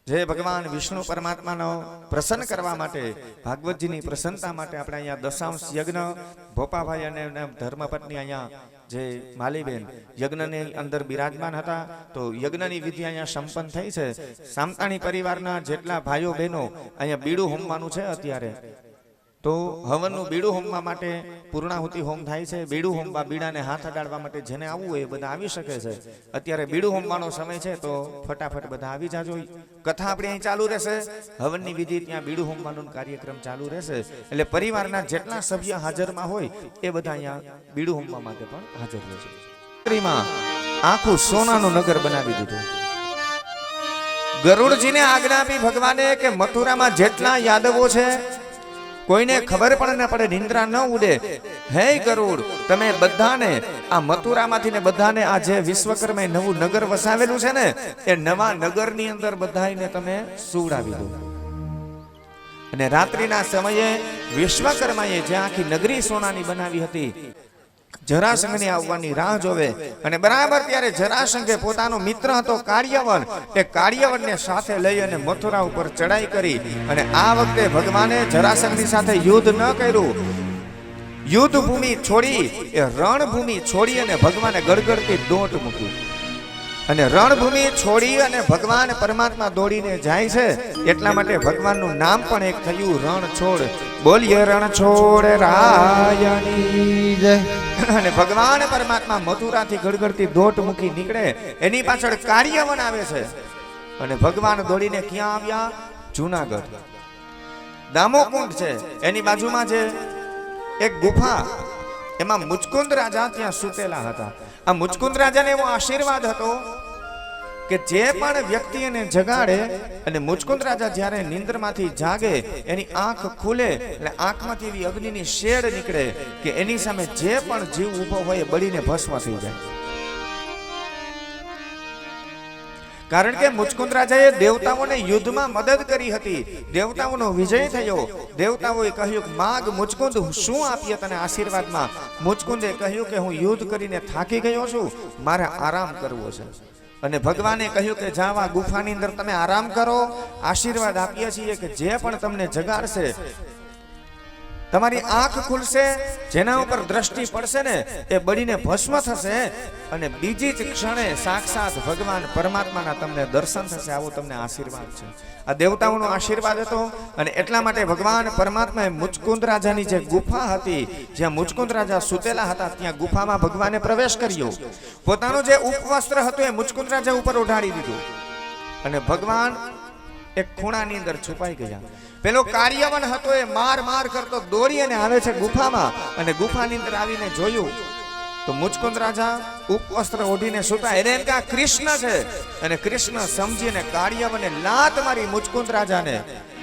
જે ભગવાન વિષ્ણુ પરમાત્માનો પ્રસન્ન કરવા માટે, ભાગવતજીની પ્રસન્નતા માટે આપણે અહીંયા દશાંશ યજ્ઞ ભોપાભાઈ અને ધર્મપત્ની અહીંયા જે માલીબેન યજ્ઞની અંદર બિરાજમાન હતા. તો યજ્ઞની વિધિ અહીંયા સંપન્ન થઈ છે. સામતાણી પરિવારના જેટલા ભાઈઓ બહેનો અહીંયા બીડું હોમવાનું છે અત્યારે. તો હવનનું બીડું હોમવા માટે પૂર્ણાહુતિ હોમ થાય છે. બીડું હોમવા, બીડાને હાથ અડાડવા માટે જેને આવવું હોય એ બધા આવી શકે છે. અત્યારે બીડું હોમવાનો સમય છે તો ફટાફટ બધા આવી જાજો. કથા આપણે અહીં ચાલુ રહેશે, હવનની વિધિ ત્યાં બીડું હોમવાનો કાર્યક્રમ ચાલુ રહેશે. એટલે પરિવારના જેટલા સભ્ય હાજરમાં હોય એ બધા અહીંયા બીડું હોમવા માટે પણ હાજર રહેશે. આખું સોનાનું નગર બનાવી દીધું. ગરુડજીને આજ્ઞા આપી ભગવાને કે મથુરામાં જેટલા યાદવો છે કોઈને ખબર પણ ન પડે, નિંદ્રા ન ઉડે. હે ગરુડ, તમે બધાને આ મથુરામાંથી ને બધાને આ જે વિશ્વકર્માએ નવું નગર વસાવેલું છે ને એ નવા નગરની અંદર બધાને તમે સુવડાવી દો. અને રાત્રિના સમયે વિશ્વકર્માએ જે આખી નગરી સોનાની બનાવી હતી જરાસંઘની આવવાની રાહ જોવે. અને બરાબર ત્યારે જરાસંઘે પોતાનો મિત્ર હતો કાર્યવન, એ કાર્યવનને સાથે લઈ અને મથુરા ઉપર ચડાઈ કરી. અને આ વખતે ભગવાને જરાસંઘની સાથે યુદ્ધ ન કર્યું. યુદ્ધ ભૂમિ છોડી, એ રણભૂમિ છોડી અને ભગવાને ગડગડતી દોટ મૂકી. અને રણભૂમિ છોડી અને ભગવાન પરમાત્મા દોડીને જાય છે. એટલા માટે ભગવાનનું નામ પણ એક થયું રણછોડ. બોલીએ રણછોડ રાયની જય. અને ભગવાન પરમાત્મા મથુરાથી ગડગડતી દોટ મૂકી નીકળે, એની પાછળ કાર્યવન આવે છે. અને ભગવાન દોડીને ક્યાં આવ્યા? જૂનાગઢ દામોકુંડ છે, એની બાજુમાં જે એક ગુફા, એમાં મુચકુંદ રાજા ત્યાં સૂતેલા હતા. આ મુચકુંદ રાજાને એવો આશીર્વાદ હતો કે જે પણ વ્યક્તિ એને જગાડે, અને મુચકુંદ રાજા જ્યારે નિંદ્રમાંથી જાગે એની આંખ ખુલે એટલે આંખમાંથી એવી અગ્નિની શેડ નીકળે કે એની સામે જે પણ જીવ ઊભો હોય એ બળીને ભસ્મ થઈ જાય. કારણ કે મુચકુંદ રાજાએ દેવતાઓને યુદ્ધમાં મદદ કરી હતી, દેવતાઓનો વિજય થયો. દેવતાઓએ કહ્યું કે માગ મુચકુંદ, શું આપીએ તને આશીર્વાદમાં? મુચકુંદે કહ્યું કે હું યુદ્ધ કરીને થાકી ગયો છું, મારે આરામ કરવો છે. અને ભગવાને કહ્યું કે જાઓ આ ગુફાની અંદર તમે આરામ કરો, આશીર્વાદ આપીએ છીએ કે જે પણ તમને જગાડશે, તમારી આંખ ખુલશે, જેના ઉપર દ્રષ્ટિ પડશે ને એ બળીને ભસ્મ થશે, અને બીજી જ ક્ષણે સાક્ષાત ભગવાન પરમાત્માના તમને દર્શન થશે. આવો તમને આશીર્વાદ છે. આ દેવતાઓનો આશીર્વાદ હતો. અને એટલા માટે ભગવાન પરમાત્માએ મુચકુંદ રાજાની જે ગુફા હતી, જ્યાં મુચકુંદ રાજા સૂતેલા હતા, ત્યાં ગુફામાં ભગવાને પ્રવેશ કર્યો. પોતાનું જે ઉપવસ્ત્ર હતું એ મુચકુંદ રાજા ઉપર ઓઢાડી દીધું, અને ભગવાન એક ખૂણાની અંદર છુપાઈ ગયા. પેલો કાર્યવન હતો એ માર માર કરતો દોડી અને આવે છે ગુફામાં, અને ગુફાની અંદર આવીને જોયું તો મુચકુંદ રાજા ઉપવસ્ત્ર ઓઢીને સૂતા. એને એમ કે આ કૃષ્ણ છે, અને કૃષ્ણ સમજીને કાર્યવને લાત મારી મુચકુંદ રાજાને.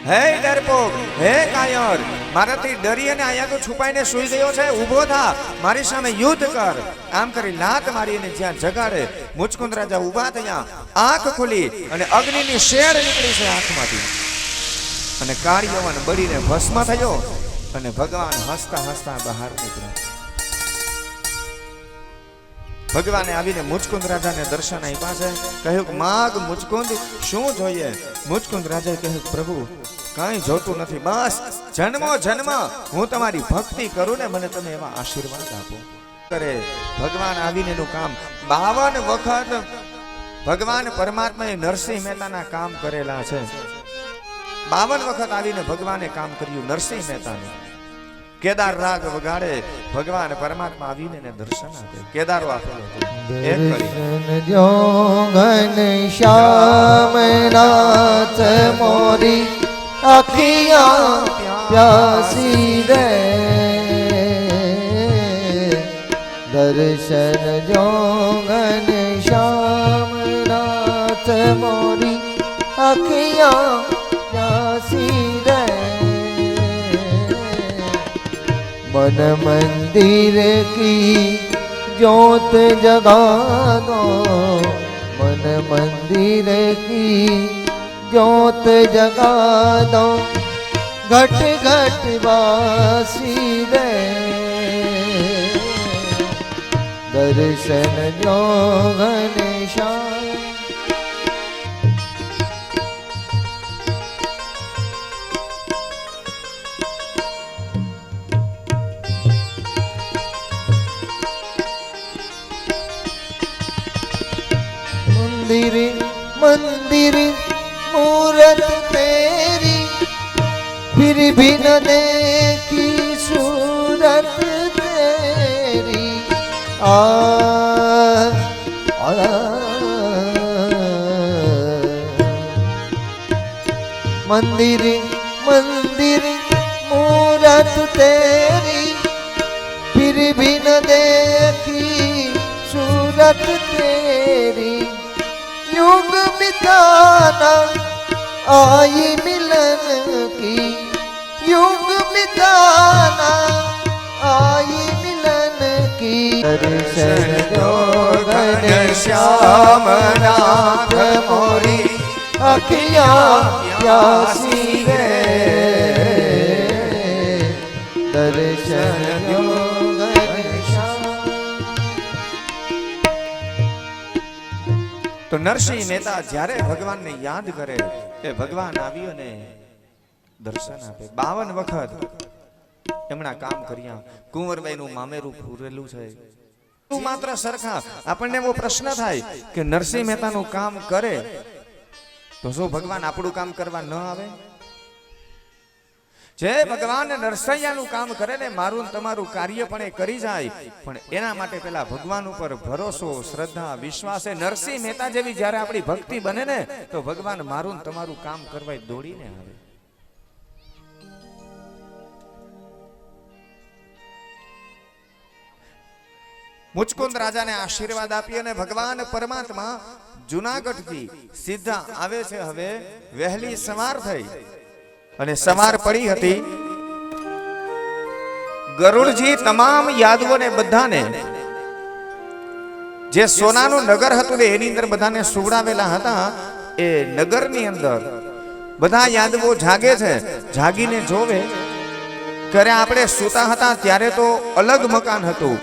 હે ડરપોક, હે કાયર, મારાથી ડરી અને અહીંયા તો છુપાઈને સૂઈ ગયો છે, ઊભો થા, મારી સામે યુદ્ધ કર. આમ કરી લાત મારી અને જ્યાં જગાડે મુચકુંદ રાજા ઊભા થયા, આંખ ખુલી અને અગ્નિની શેડ નીકળી છે આંખમાંથી, અને કાર્યવન બળીને ભસ્મ થયો, અને ભગવાન હસતા હસતા બહાર નીકળ્યા. ભગવાને આવીને મુચકુંદ રાજાને દર્શન આપ્યા છે. કહ્યું કે માગ મુચકુંદ, શું જોઈએ? મુચકુંદ રાજાએ કહ્યું પ્રભુ કાંઈ જોતું નથી, બસ જન્મો જન્મ હું તમારી ભક્તિ કરું ને મને તમે એવા આશીર્વાદ આપો. કરે ભગવાન આવીને એનું કામ 52 વખત ભગવાન પરમાત્માએ નરસિંહ મહેતાના કામ કરેલા છે. 52 વખત આવીને ભગવાને કામ કર્યું નરસિંહ મહેતાનું. કેદાર રાગ વગાડે, ભગવાન પરમાત્મા આવીને એને દર્શન આપે. કેદારો આપેલો દર્શન જો ઘનશ્યામ નાથ મોરી અખિયા પ્યાસી રે, દર્શન જો ઘનશ્યામ નાથ મોરી અખિયા પ્યાસી રે, मन मंदिर की ज्योत जगा दो, मन मंदिर की ज्योत जगा दो, घट घट वासी रे, दर्शन जो घनश्याम. मंदिर मंदिर मूरत तेरी, फिर भी न देखी सूरत तेरी. मंदिर मंदिर मूरत तेरी, फिर भी न देखी सूरत तेरी. युग बिताना आई मिलन की, युग बिताना आई मिलन की. दर्शन जो घनश्याम नाथ मोरी अखियाँ प्यासी रे, दर्शन जो તો નરસિંહ મહેતા જ્યારે ભગવાનને યાદ કરે એ ભગવાન આવી અને દર્શન આપે. 52 વખત એમના કામ કર્યા. કુંવરબાઈનું મામેરું પૂરેલું છે. માત્ર સરખા આપણને એવો પ્રશ્ન થાય કે નરસિંહ મહેતાનું કામ કરે તો શું ભગવાન આપણું કામ કરવા ન આવે? જે ભગવાન નરસૈયાનું કામ કરે ને મારું ને તમારું કાર્ય પણ એ કરી જાય, પણ એના માટે પેલા ભગવાન ઉપર ભરોસો, શ્રદ્ધા, વિશ્વાસ. એ નરસિંહ મહેતા જેવી જ્યારે આપણી ભક્તિ બને ને તો ભગવાન મારું ને તમારું કામ કરવા દોડીને આવે. મુચકુંદ રાજાને આશીર્વાદ આપી અને ભગવાન પરમાત્મા જુનાગઢથી સીધા આવે છે. હવે વહેલી સવાર થઈ અને સવાર પડી હતી. ગરુડજી તમામ યાદવોને બધાને જે સોનાનું નગર હતું ને એની અંદર બધાને સુવડાવેલા હતા. એ નગરની અંદર બધા યાદવો જાગે છે. જાગીને જોવે કરે આપણે સૂતા હતા ત્યારે તો અલગ મકાન હતું,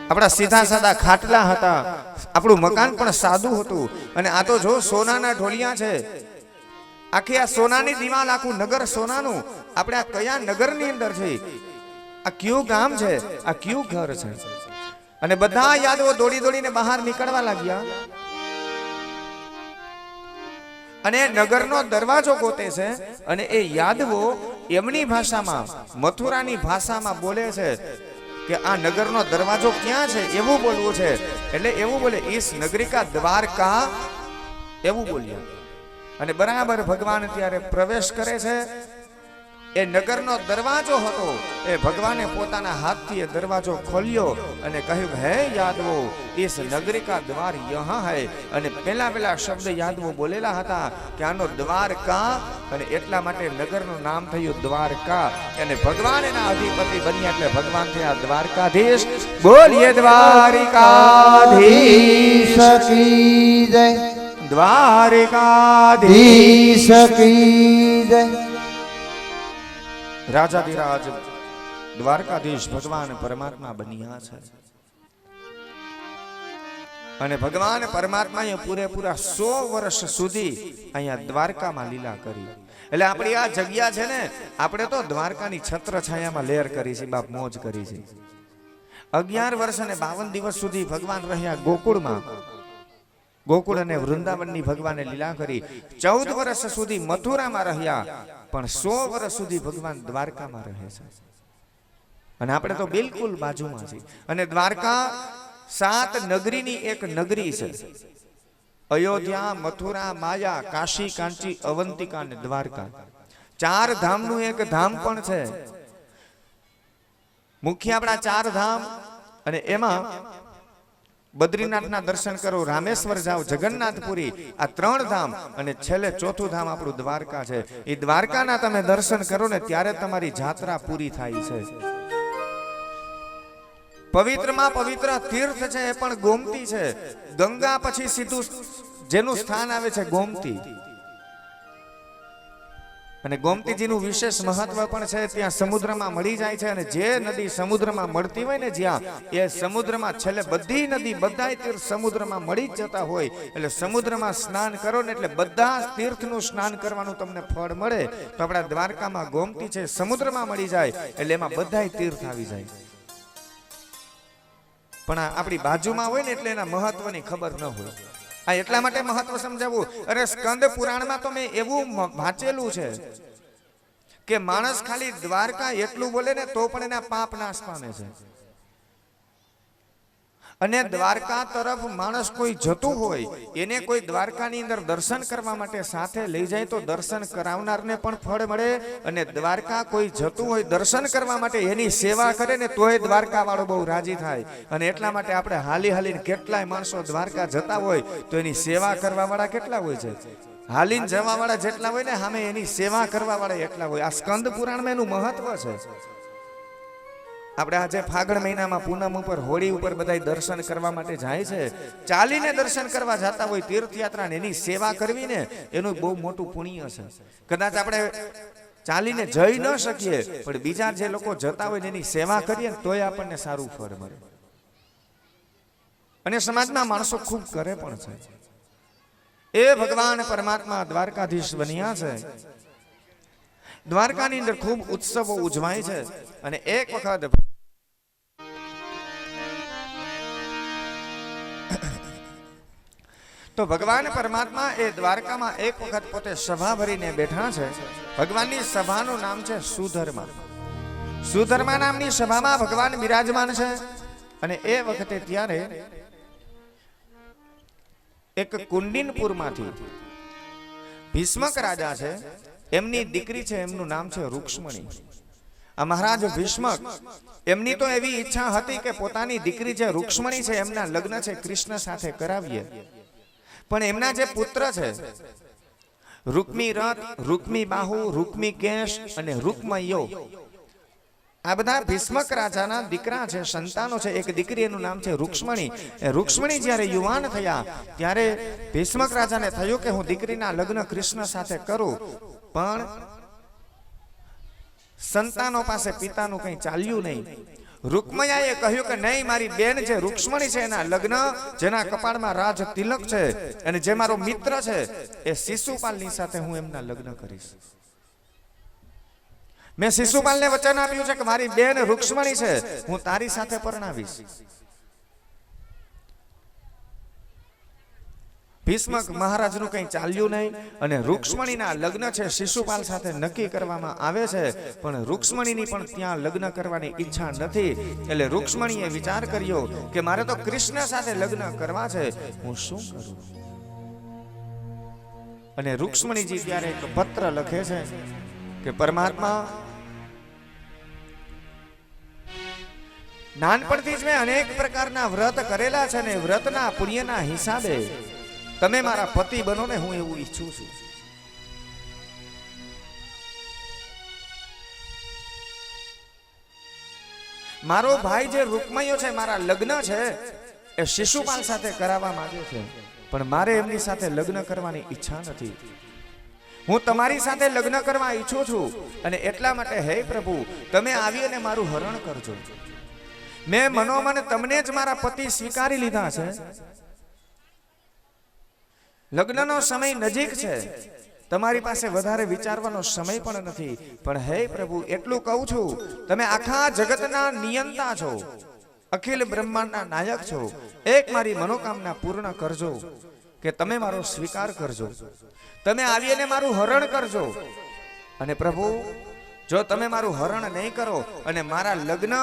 આપણા સીધા સાદા ખાટલા હતા, આપણું મકાન પણ સાદું હતું. અને આ તો જો સોનાના ઢોલિયા છે, આખી આ સોનાની દિવાલ, આખું નગર સોનાનું. આપણે આ કયા નગરની અંદર છે, આ કયું ગામ છે, આ કયું ઘર છે? અને બધા યાદવો દોડી દોડીને બહાર નીકળવા લાગ્યા અને નગરનો દરવાજો ગોતે છે. અને એ યાદવો એમની ભાષામાં, મથુરાની ભાષામાં બોલે છે કે આ નગરનો દરવાજો ક્યાં છે, એવું બોલવું છે. એટલે એવું બોલે, ઈસ નગરિકા દ્વારકા, એવું બોલ્યા. અને બરાબર ભગવાન ત્યારે પ્રવેશ કરે છે. એ નગરનો દરવાજો હતો, એ ભગવાને પોતાના હાથથી એ દરવાજો ખોલ્યો અને કહ્યું, હે યાદવો, ઈસ નગરિકા દ્વાર યહાં હૈ. અને પેલા શબ્દ યાદવો બોલેલા હતા કે આનો દ્વારકા, અને એટલા માટે નગરનું નામ થયું દ્વારકા. અને ભગવાન એના અધિપતિ બન્યા એટલે ભગવાન થયા દ્વારકાધીશ. બોલીએ દ્વારિકાધીશ કી જય, દ્વારિકાધીશ કી જય. રાજાધિરાજ દ્વારકાધીશ ભગવાન પરમાત્મા બન્યા છે. અને ભગવાન પરમાત્માએ પૂરેપૂરા 100 વર્ષ સુધી અહીંયા દ્વારકામાં લીલા કરી. એટલે આપણી આ જગ્યા છે ને, આપણે તો દ્વારકાની છત્ર છાયામાં લહેર કરી છે, બાપ મોજ કરી છે. 11 વર્ષ અને 52 દિવસ સુધી ભગવાન રહ્યા ગોકુળમાં. ગોકુળ અને વૃંદાવનની ભગવાને લીલા કરી. 14 વર્ષ સુધી મથુરામાં રહ્યા, પણ 100 વર્ષ સુધી ભગવાન દ્વારકામાં રહે છે. અને આપણે તો બિલકુલ બાજુમાં છીએ. અને દ્વારકા 7 નગરીની એક નગરી છે. અયોધ્યા, મથુરા, માયા, કાશી, કાંચી, અવંતિકા અને દ્વારકા. 4 ધામનું એક ધામ પણ છે. મુખ્ય આપણા 4 ધામ, અને એમાં બદ્રીનાથના દર્શન કરો, રામેશ્વર જાઓ, જગન્નાથપુરી, આ 3 ધામ. અને છેલ્લે 4થું ધામ આપણું દ્વારકા છે. એ દ્વારકાના તમે દર્શન કરો ને ત્યારે તમારી જાત્રા પૂરી થાય છે. પવિત્રમાં પવિત્ર તીર્થ છે એ પણ ગોમતી છે. ગંગા પછી સીધું જેનું સ્થાન આવે છે ગોમતી. અને ગોમતીજીનું વિશેષ મહત્વ પણ છે. ત્યાં સમુદ્રમાં મળી જાય છે. અને જે નદી સમુદ્રમાં મળતી હોય ને, જ્યાં એ સમુદ્રમાં છેલ્લે બધી નદી, બધાય તીર્થ સમુદ્રમાં મળી જ જતા હોય. એટલે સમુદ્રમાં સ્નાન કરો ને એટલે બધા તીર્થનું સ્નાન કરવાનું તમને ફળ મળે. તો આપણા દ્વારકામાં ગોમતી છે, સમુદ્રમાં મળી જાય એટલે એમાં બધાય તીર્થ આવી જાય. પણ આપણી બાજુમાં હોય ને એટલે એના મહત્વની ખબર ન હોય. આ એટલા માટે મહત્વ સમજાવવું. અરે સ્કંદ પુરાણમાં તો મેં એવું વાંચેલું છે કે માણસ ખાલી દ્વારકા એટલું બોલે ને તો પણ એના પાપ નાશ પામે છે. અને દ્વારકા તરફ માણસ કોઈ જતું હોય, એને કોઈ દ્વારકાની અંદર દર્શન કરવા માટે સાથે લઈ જાય તો દર્શન કરાવનારને પણ ફળ મળે. અને દ્વારકા કોઈ જતું હોય દર્શન કરવા માટે, એની સેવા કરે ને તોય દ્વારકા વાળો બહુ રાજી થાય. અને એટલા માટે આપણે હાલી હાલીને કેટલાય માણસો દ્વારકા જતા હોય તો એની સેવા કરવા વાળા કેટલા હોય છે? હાલીને જવા વાળા જેટલા હોય ને, સામે એની સેવા કરવા વાળા એટલા હોય. આ સ્કંદ પુરાણમાં એનું મહત્વ છે. આપણે આજે ફાગણ મહિનામાં પૂનમ ઉપર, હોળી ઉપર બધા દર્શન કરવા માટે જાય છે. ચાલીને દર્શન કરવા જતા હોય તીર્થયાત્રા, ને એની સેવા કરવી ને એનું બહુ મોટું પુણ્ય છે. કદાચ આપણે ચાલીને જઈ ન શકીએ, પણ બીજા જે લોકો જતા હોય એની સેવા કરીએ ને તોય આપણને સારું ફળ મળે. અને સમાજના માણસો ખૂબ કરે પણ છે. એ ભગવાન પરમાત્મા દ્વારકાધીશ બન્યા છે. દ્વારકાની અંદર ખૂબ ઉત્સવો ઉજવાય છે. અને એક વખત તો તો ભગવાન પરમાત્મા એ દ્વારકામાં એક વખત પોતે સભા ભરીને બેઠા છે. ભગવાનની સભાનું નામ છે સુધર્મા. સુધર્મા નામની સભામાં ભગવાન બિરાજમાન છે. અને એ વખતે ત્યારે એક કુંડિનપુરમાંથી ભીષ્મક રાજા છે, એમની દીકરી છે, એમનું નામ છે રૂક્ષ્મણી. આ મહારાજ ભીષ્મક એમની તો એવી ઈચ્છા હતી કે પોતાની દીકરી જે રૂક્ષ્મણી છે એમના લગ્ન છે કૃષ્ણ સાથે કરાવીએ. પણ એમના જે પુત્ર છે રૂક્મી રથ, રૂક્મી બાહુ, રૂક્મી કેશ અને રૂક્મયો, આ બધા ભીષ્મક રાજાના દીકરા છે, સંતાનો છે. એક દીકરી એનું નામ છે રૂક્ષ્મણી. રૂક્ષ્મણી જ્યારે યુવાન થયા ત્યારે ભીષ્મક રાજાને થયું કે હું દીકરીના લગ્ન કૃષ્ણ સાથે કરું, પણ સંતાનો પાસે પિતાનું કંઈ ચાલ્યું નહીં. રૂક્મયાએ કહ્યું કે નહીં, મારી બેન જે રૂક્ષ્મણી છે એના લગ્ન, જેના કપાળમાં રાજ તિલક છે અને જે મારો મિત્ર છે એ શિશુપાલની સાથે હું એમના લગ્ન કરીશ. મેં શિશુપાલને વચન આપ્યું છે કે મારી બેન રૂક્ષ્મણી છે, હું તારી સાથે પરણાવીશ. ભીષ્મક મહારાજનું કંઈ ચાલ્યું નહીં અને રૂક્ષ્મણીના લગ્ન છે શિશુપાલ સાથે નક્કી કરવામાં આવે છે. પણ રૂક્ષ્મણીની પણ ત્યાં લગ્ન કરવાની ઈચ્છા નથી. એટલે રૂક્ષ્મણીએ વિચાર કર્યો કે મારે તો કૃષ્ણ સાથે લગ્ન કરવા છે, હું શું કરું? અને રૂક્ષ્મણીજી ત્યારે એક પત્ર લખે છે કે પરમાત્મા, નાનપણથી જ મેં અનેક પ્રકારના વ્રત કરેલા છે ને વ્રતના પુણ્યના હિસાબે તમે મારા પતિ બનો ને, હું એવું ઈચ્છું છું. મારો ભાઈ જે રૂક્મયો છે, મારા લગ્ન છે એ શિશુપાલ સાથે કરાવવા માંગ્યો છે, પણ મારે એમની સાથે લગ્ન કરવાની ઈચ્છા નથી. હું તમારી સાથે લગ્ન કરવા ઈચ્છું છું અને એટલા માટે હે પ્રભુ, તમે આવી અને મારું હરણ કરજો. મેં મનોમન તમને જ મારા પતિ સ્વીકારી લીધા છે. લગ્નનો સમય નજીક છે, તમારી પાસે વધારે વિચારવાનો સમય પણ નથી. પણ હે પ્રભુ, એટલું કહું છું, તમે આખા જગતના નિયંતા છો, અખિલ બ્રહ્માંડના નાયક છો. એક મારી મનોકામના પૂર્ણ કરજો કે તમે મારો સ્વીકાર કરજો, તમે આવીને મારું હરણ કરજો. અને પ્રભુ, જો તમે મારું હરણ નહીં કરો અને મારા લગ્ન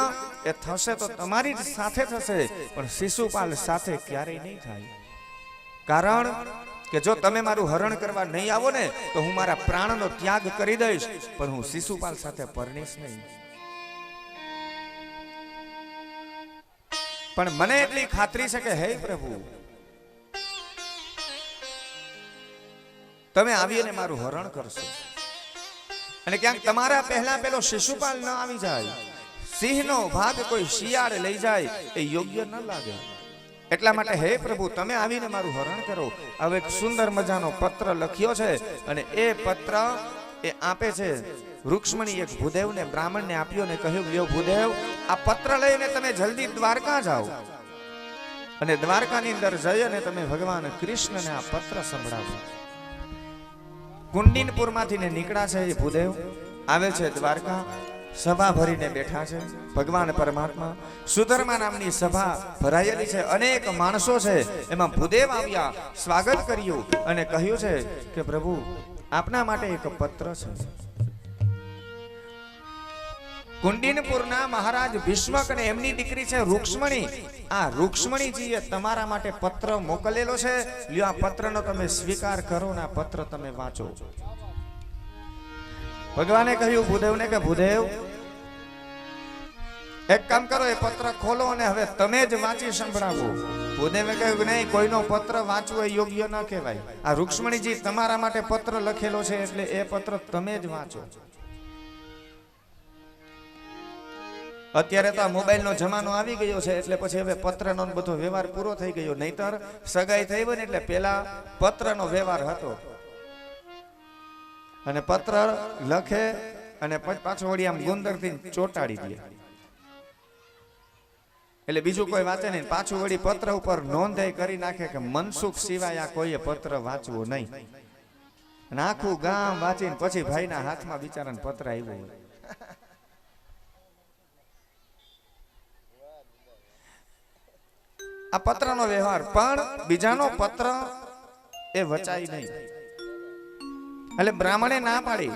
એ થશે તો તમારી જ સાથે થશે, પણ શિશુપાલ સાથે ક્યારેય નહીં થાય. કારણ કે જો તમે મારું હરણ કરવા નહીં આવો ને તો હું મારા પ્રાણનો ત્યાગ કરી દઈશ, પણ હું શિશુપાલ સાથે પરણીશ નહીં. પણ મને એટલી ખાતરી છે કે હે પ્રભુ, તમે આવીને મારું હરણ કરશો. અને ક્યાંક તમારા પહેલા પેલો શિશુપાલ ન આવી જાય, સિંહનો ભાગ કોઈ શિયાળ લઈ જાય, એ યોગ્ય ન લાગે. એટલા માટે હે પ્રભુ, તમે આવીને મારું હરણ કરો. હવે એક સુંદર મજાનો પત્ર લખ્યો છે અને એ પત્ર એ આપે છે રૂક્ષ્મણી એક ભૂદેવને, બ્રાહ્મણને આપ્યો ને કહ્યું, લ્યો ભૂદેવ, આ પત્ર લઈને તમે જલ્દી દ્વારકા જાઓ અને દ્વારકાની અંદર જઈ અને તમે ભગવાન કૃષ્ણને આ પત્ર સંભળાવો. કુંડિનપુરમાંથી ને નીકળ્યા છે એ ભૂદેવ, આવે છે દ્વારકા, સભા ભરીને બેઠા છે ભગવાન પરમાત્મા. સુધર્મા નામની સભા ભરાયેલી છે, અનેક માણસો છે. એમાં ભૂદેવ આવ્યા, સ્વાગત કર્યું અને કહ્યું છે કે પ્રભુ, આપના માટે એક પત્ર છે. કુંડિનપુરના મહારાજ ભીષ્મક અને એમની દીકરી છે રૂક્ષ્મણી. આ રૂક્ષ્મણીજીએ તમારા માટે પત્ર મોકલેલો છે. લ્યો, આ પત્રનો તમે સ્વીકાર કરો ને આ પત્ર તમે વાંચો. ભગવાને કહ્યું ભૂદેવને કે ભૂદેવ, એક કામ કરો, એ પત્ર ખોલો અને હવે તમે જ વાંચી સંભળાવો. ભૂદેવે કહ્યું નહીં, કોઈનો પત્ર વાંચવો એ યોગ્ય ન કહેવાય. આ રૂક્ષ્મણીજી તમારા માટે પત્ર લખેલો છે એટલે એ પત્ર તમે જ વાંચો. અત્યારે તો આ મોબાઈલનો જમાનો આવી ગયો છે એટલે પછી હવે પત્રનો બધો વ્યવહાર પૂરો થઈ ગયો. નહીતર સગાઈ થઈ હોય ને એટલે પેલા પત્રનો વ્યવહાર હતો. અને પત્ર લખે અને પાછો વળી આમ ગુંદરથી ચોટાડી દે, એટલે બીજું કોઈ વાંચે નહીં. પાછું વળી પત્ર ઉપર નોંધાઈ કરી નાખે કે મનસુખ સિવાય આ કોઈએ પત્ર વાંચવો નહીં. અને આખું ગામ વાંચીને પછી ભાઈના હાથમાં બિચારાને પત્ર આવ્યો હોય. આ પત્રનો વ્યવહાર. પણ બીજાનો પત્ર એ વચાઈ નહીં. એટલે બ્રાહ્મણે ના પાડી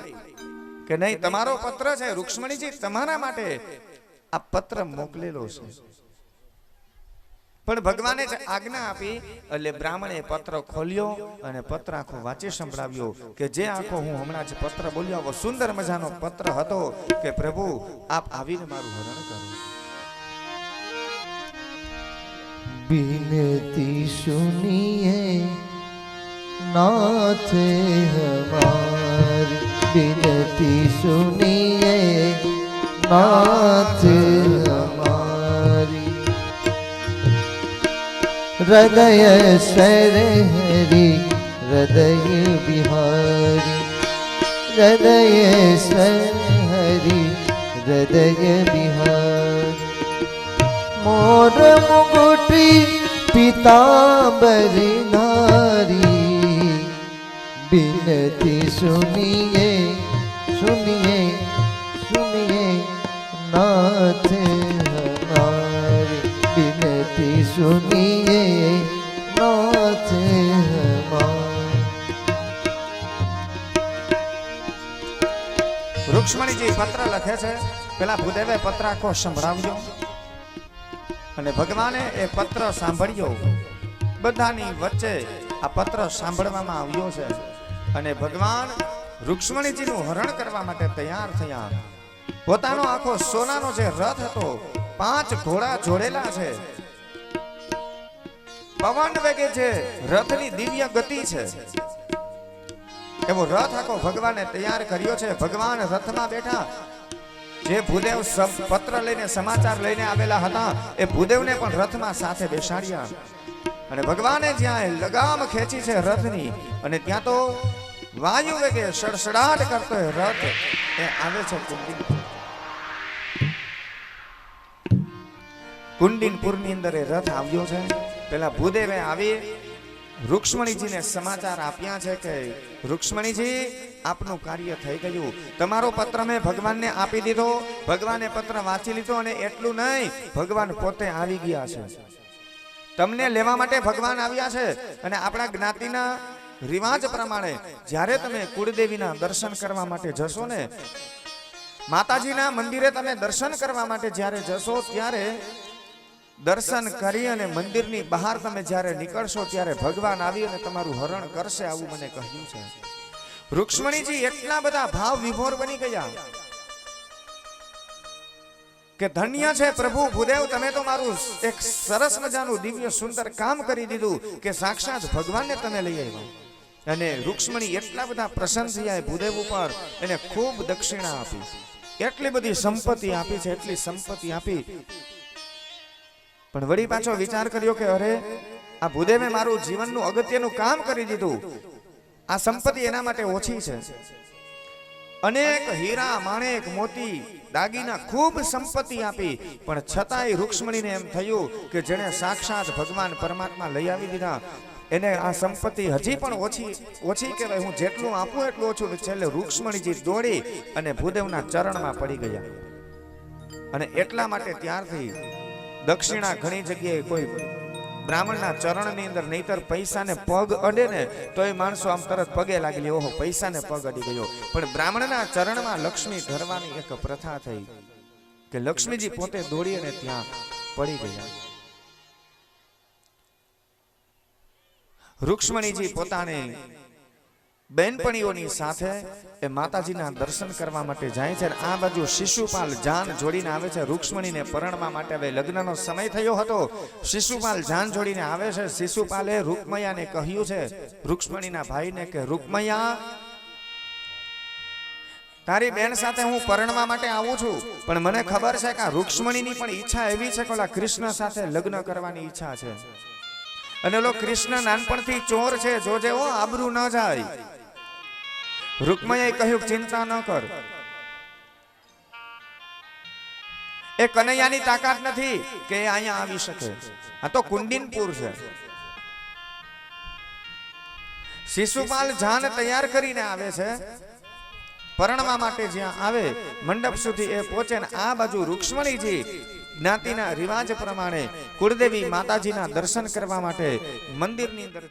કે નહીં, તમારો પત્ર છે રૂક્ષ્મણીજી, તમારા માટે આ પત્ર મોકલેલો છે. પણ ભગવાને જ આજ્ઞા આપી એટલે બ્રાહ્મણે પત્ર ખોલ્યો અને પત્ર આખો વાંચી સંભળાવ્યો કે જે આખો હું હમણાં જ પત્ર બોલ્યો આવો સુંદર મજાનો પત્ર હતો કે પ્રભુ આપ આવીને મારું હરણ કરો. बिनती सुनिए नाथ हमारी, बिनती सुनिए नाथ हमारी, हृदय सर हरि हृदय बिहारी, हृदय सर हरि हृदय बिहारी, मोर मुकुटी पीतांबरी नारी, बिनती सुनिए सुनिए सुनिए नाथ हमारी, बिनती सुनिए नाथ हमारी. રૂક્ષ્મણીજી પત્ર લખે છે, પેલા ભૂદેવે પત્ર આખો સંભળાવ્યો અને ભગવાને એ પત્ર સાંભળ્યો. બધાની વચ્ચે આ પત્ર સાંભળવામાં આવ્યો છે અને ભગવાન રૂક્ષ્મણીજીનું હરણ કરવા માટે તૈયાર થયા. પોતાનો આખો સોનાનો જે રથ હતો, 5 ઘોડા જોડેલા છે, પવન વેગે છે, રથની દિવ્ય ગતિ છે, એવો રથ આખો ભગવાને તૈયાર કર્યો છે. ભગવાન રથમાં બેઠા. જે ભૂદેવ પત્ર લઈને સમાચાર લઈને આવેલા હતા એ ભૂદેવને પણ રથમાં સાથે બેસાડ્યા અને ભગવાને જ્યાં લગામ ખેંચી છે રથની અને ત્યાં તો વાયુ વેગે સડસડાટ કરતો રથ એ આવે છે કુંડિનપુરની અંદર એ રથ આવ્યો છે. પેલા ભૂદેવે આવી રૂક્ષ્મણીજીને સમાચાર આપ્યા છે કે રૂક્ષ્મણીજી આપનું કાર્ય થઈ ગયું, તમારો પત્ર મેં ભગવાનને આપી દીધો, ભગવાને પત્ર વાંચી લીધો અને એટલું નહીં, ભગવાન પોતે આવી ગયા છે, તમને લેવા માટે ભગવાન આવ્યા છે. અને આપણા જ્ઞાતિના રિવાજ પ્રમાણે જ્યારે તમે કુળદેવીના દર્શન કરવા માટે જશો ને, માતાજીના મંદિરે તમે દર્શન કરવા માટે જ્યારે જશો ત્યારે દર્શન કરી અને મંદિરની બહાર તમે જ્યારે નીકળશો ત્યારે ભગવાન આવી અને તમારું હરણ કરશે, આવું મને કહ્યું છે. રૂક્ષ્મણીજી એટલા બધા ભાવ વિભોર બની ગયા કે ધન્ય છે પ્રભુ ભૂદેવ, તમે તો મારું એક સરસ મજાનું દિવ્ય સુંદર કામ કરી દીધું કે સાક્ષાત ભગવાનને તમે લઈ આવ્યા. અને રૂક્ષ્મણી એટલા બધા પ્રસન્ન થયા ભૂદેવ ઉપર, એને ખૂબ દક્ષિણા આપી, એટલી બધી સંપત્તિ આપી છે, એટલી સંપત્તિ આપી. પણ વળી પાછો વિચાર કર્યો કે અરે આ ભૂદેવે મારું જીવનનું અગત્યનું કામ કરી દીધું, આ સંપત્તિ એના માટે ઓછી છે. અનેક હીરા માણેક મોતી દાગીના ખૂબ સંપત્તિ આપી, પણ છતાંય રૂક્ષ્મણીને એમ થયું કે જેણે સાક્ષાત ભગવાન પરમાત્મા લઈ આવી દીધા એને આ સંપત્તિ હજી પણ ઓછી કહેવાય, હું જેટલું આપું એટલું ઓછું. છેલ્લે રૂક્ષ્મણીજી દોડી અને ભૂદેવના ચરણમાં પડી ગયા. અને એટલા માટે ત્યારથી દક્ષિણા ઘણી જગ્યાએ કોઈ બ્રાહ્મણના ચરણની અંદર નહીતર પૈસાને પગ અડે ને તો એ માણસો આમ તરત પગે લાગી, ઓહો પૈસાને પગ અડી ગયો. પણ બ્રાહ્મણના ચરણમાં લક્ષ્મી ધરવાની એક પ્રથા થઈ કે લક્ષ્મીજી પોતે દોડી અને ત્યાં પડી ગયા. રૂક્ષ્મણીજી પોતાની બેનપણીઓની સાથે એ માતાજીના દર્શન કરવા માટે જાય છે. આ બાજુ શિશુપાલ જાન જોડીને આવે છે રૂક્ષ્મણીને પરણવા માટે. હવે લગ્નનો સમય થયો હતો, શિશુપાલ જાન જોડીને આવે છે. શિશુપાલે રૂકમૈયાને કહ્યું છે, રૂક્ષ્મણીના ભાઈને, કે રૂકમૈયા તારી બેન સાથે હું પરણવા માટે આવું છું, પણ મને ખબર છે કે આ રૂક્ષ્મણીની પણ ઈચ્છા એવી છે કે ઓલા કૃષ્ણ સાથે લગ્ન કરવાની ઈચ્છા છે. અને ઓલો કૃષ્ણ નાનપણથી ચોર છે, જોજે હો આબરૂ ન જાય. રૂકમૈયાએ કહ્યું ચિંતા ન કર, એ કનૈયાની તાકાત નથી કે એ અહીંયા આવી શકે, આ તો કુંડિનપુર છે. શિશુપાલ જાન તૈયાર કરીને આવે છે પરણવા માટે. જ્યાં આવે મંડપ સુધી એ પહોંચે ને આ બાજુ રૂક્ષ્મણીજી જ્ઞાતિના રિવાજ પ્રમાણે કુળદેવી માતાજીના દર્શન કરવા માટે મંદિરની અંદર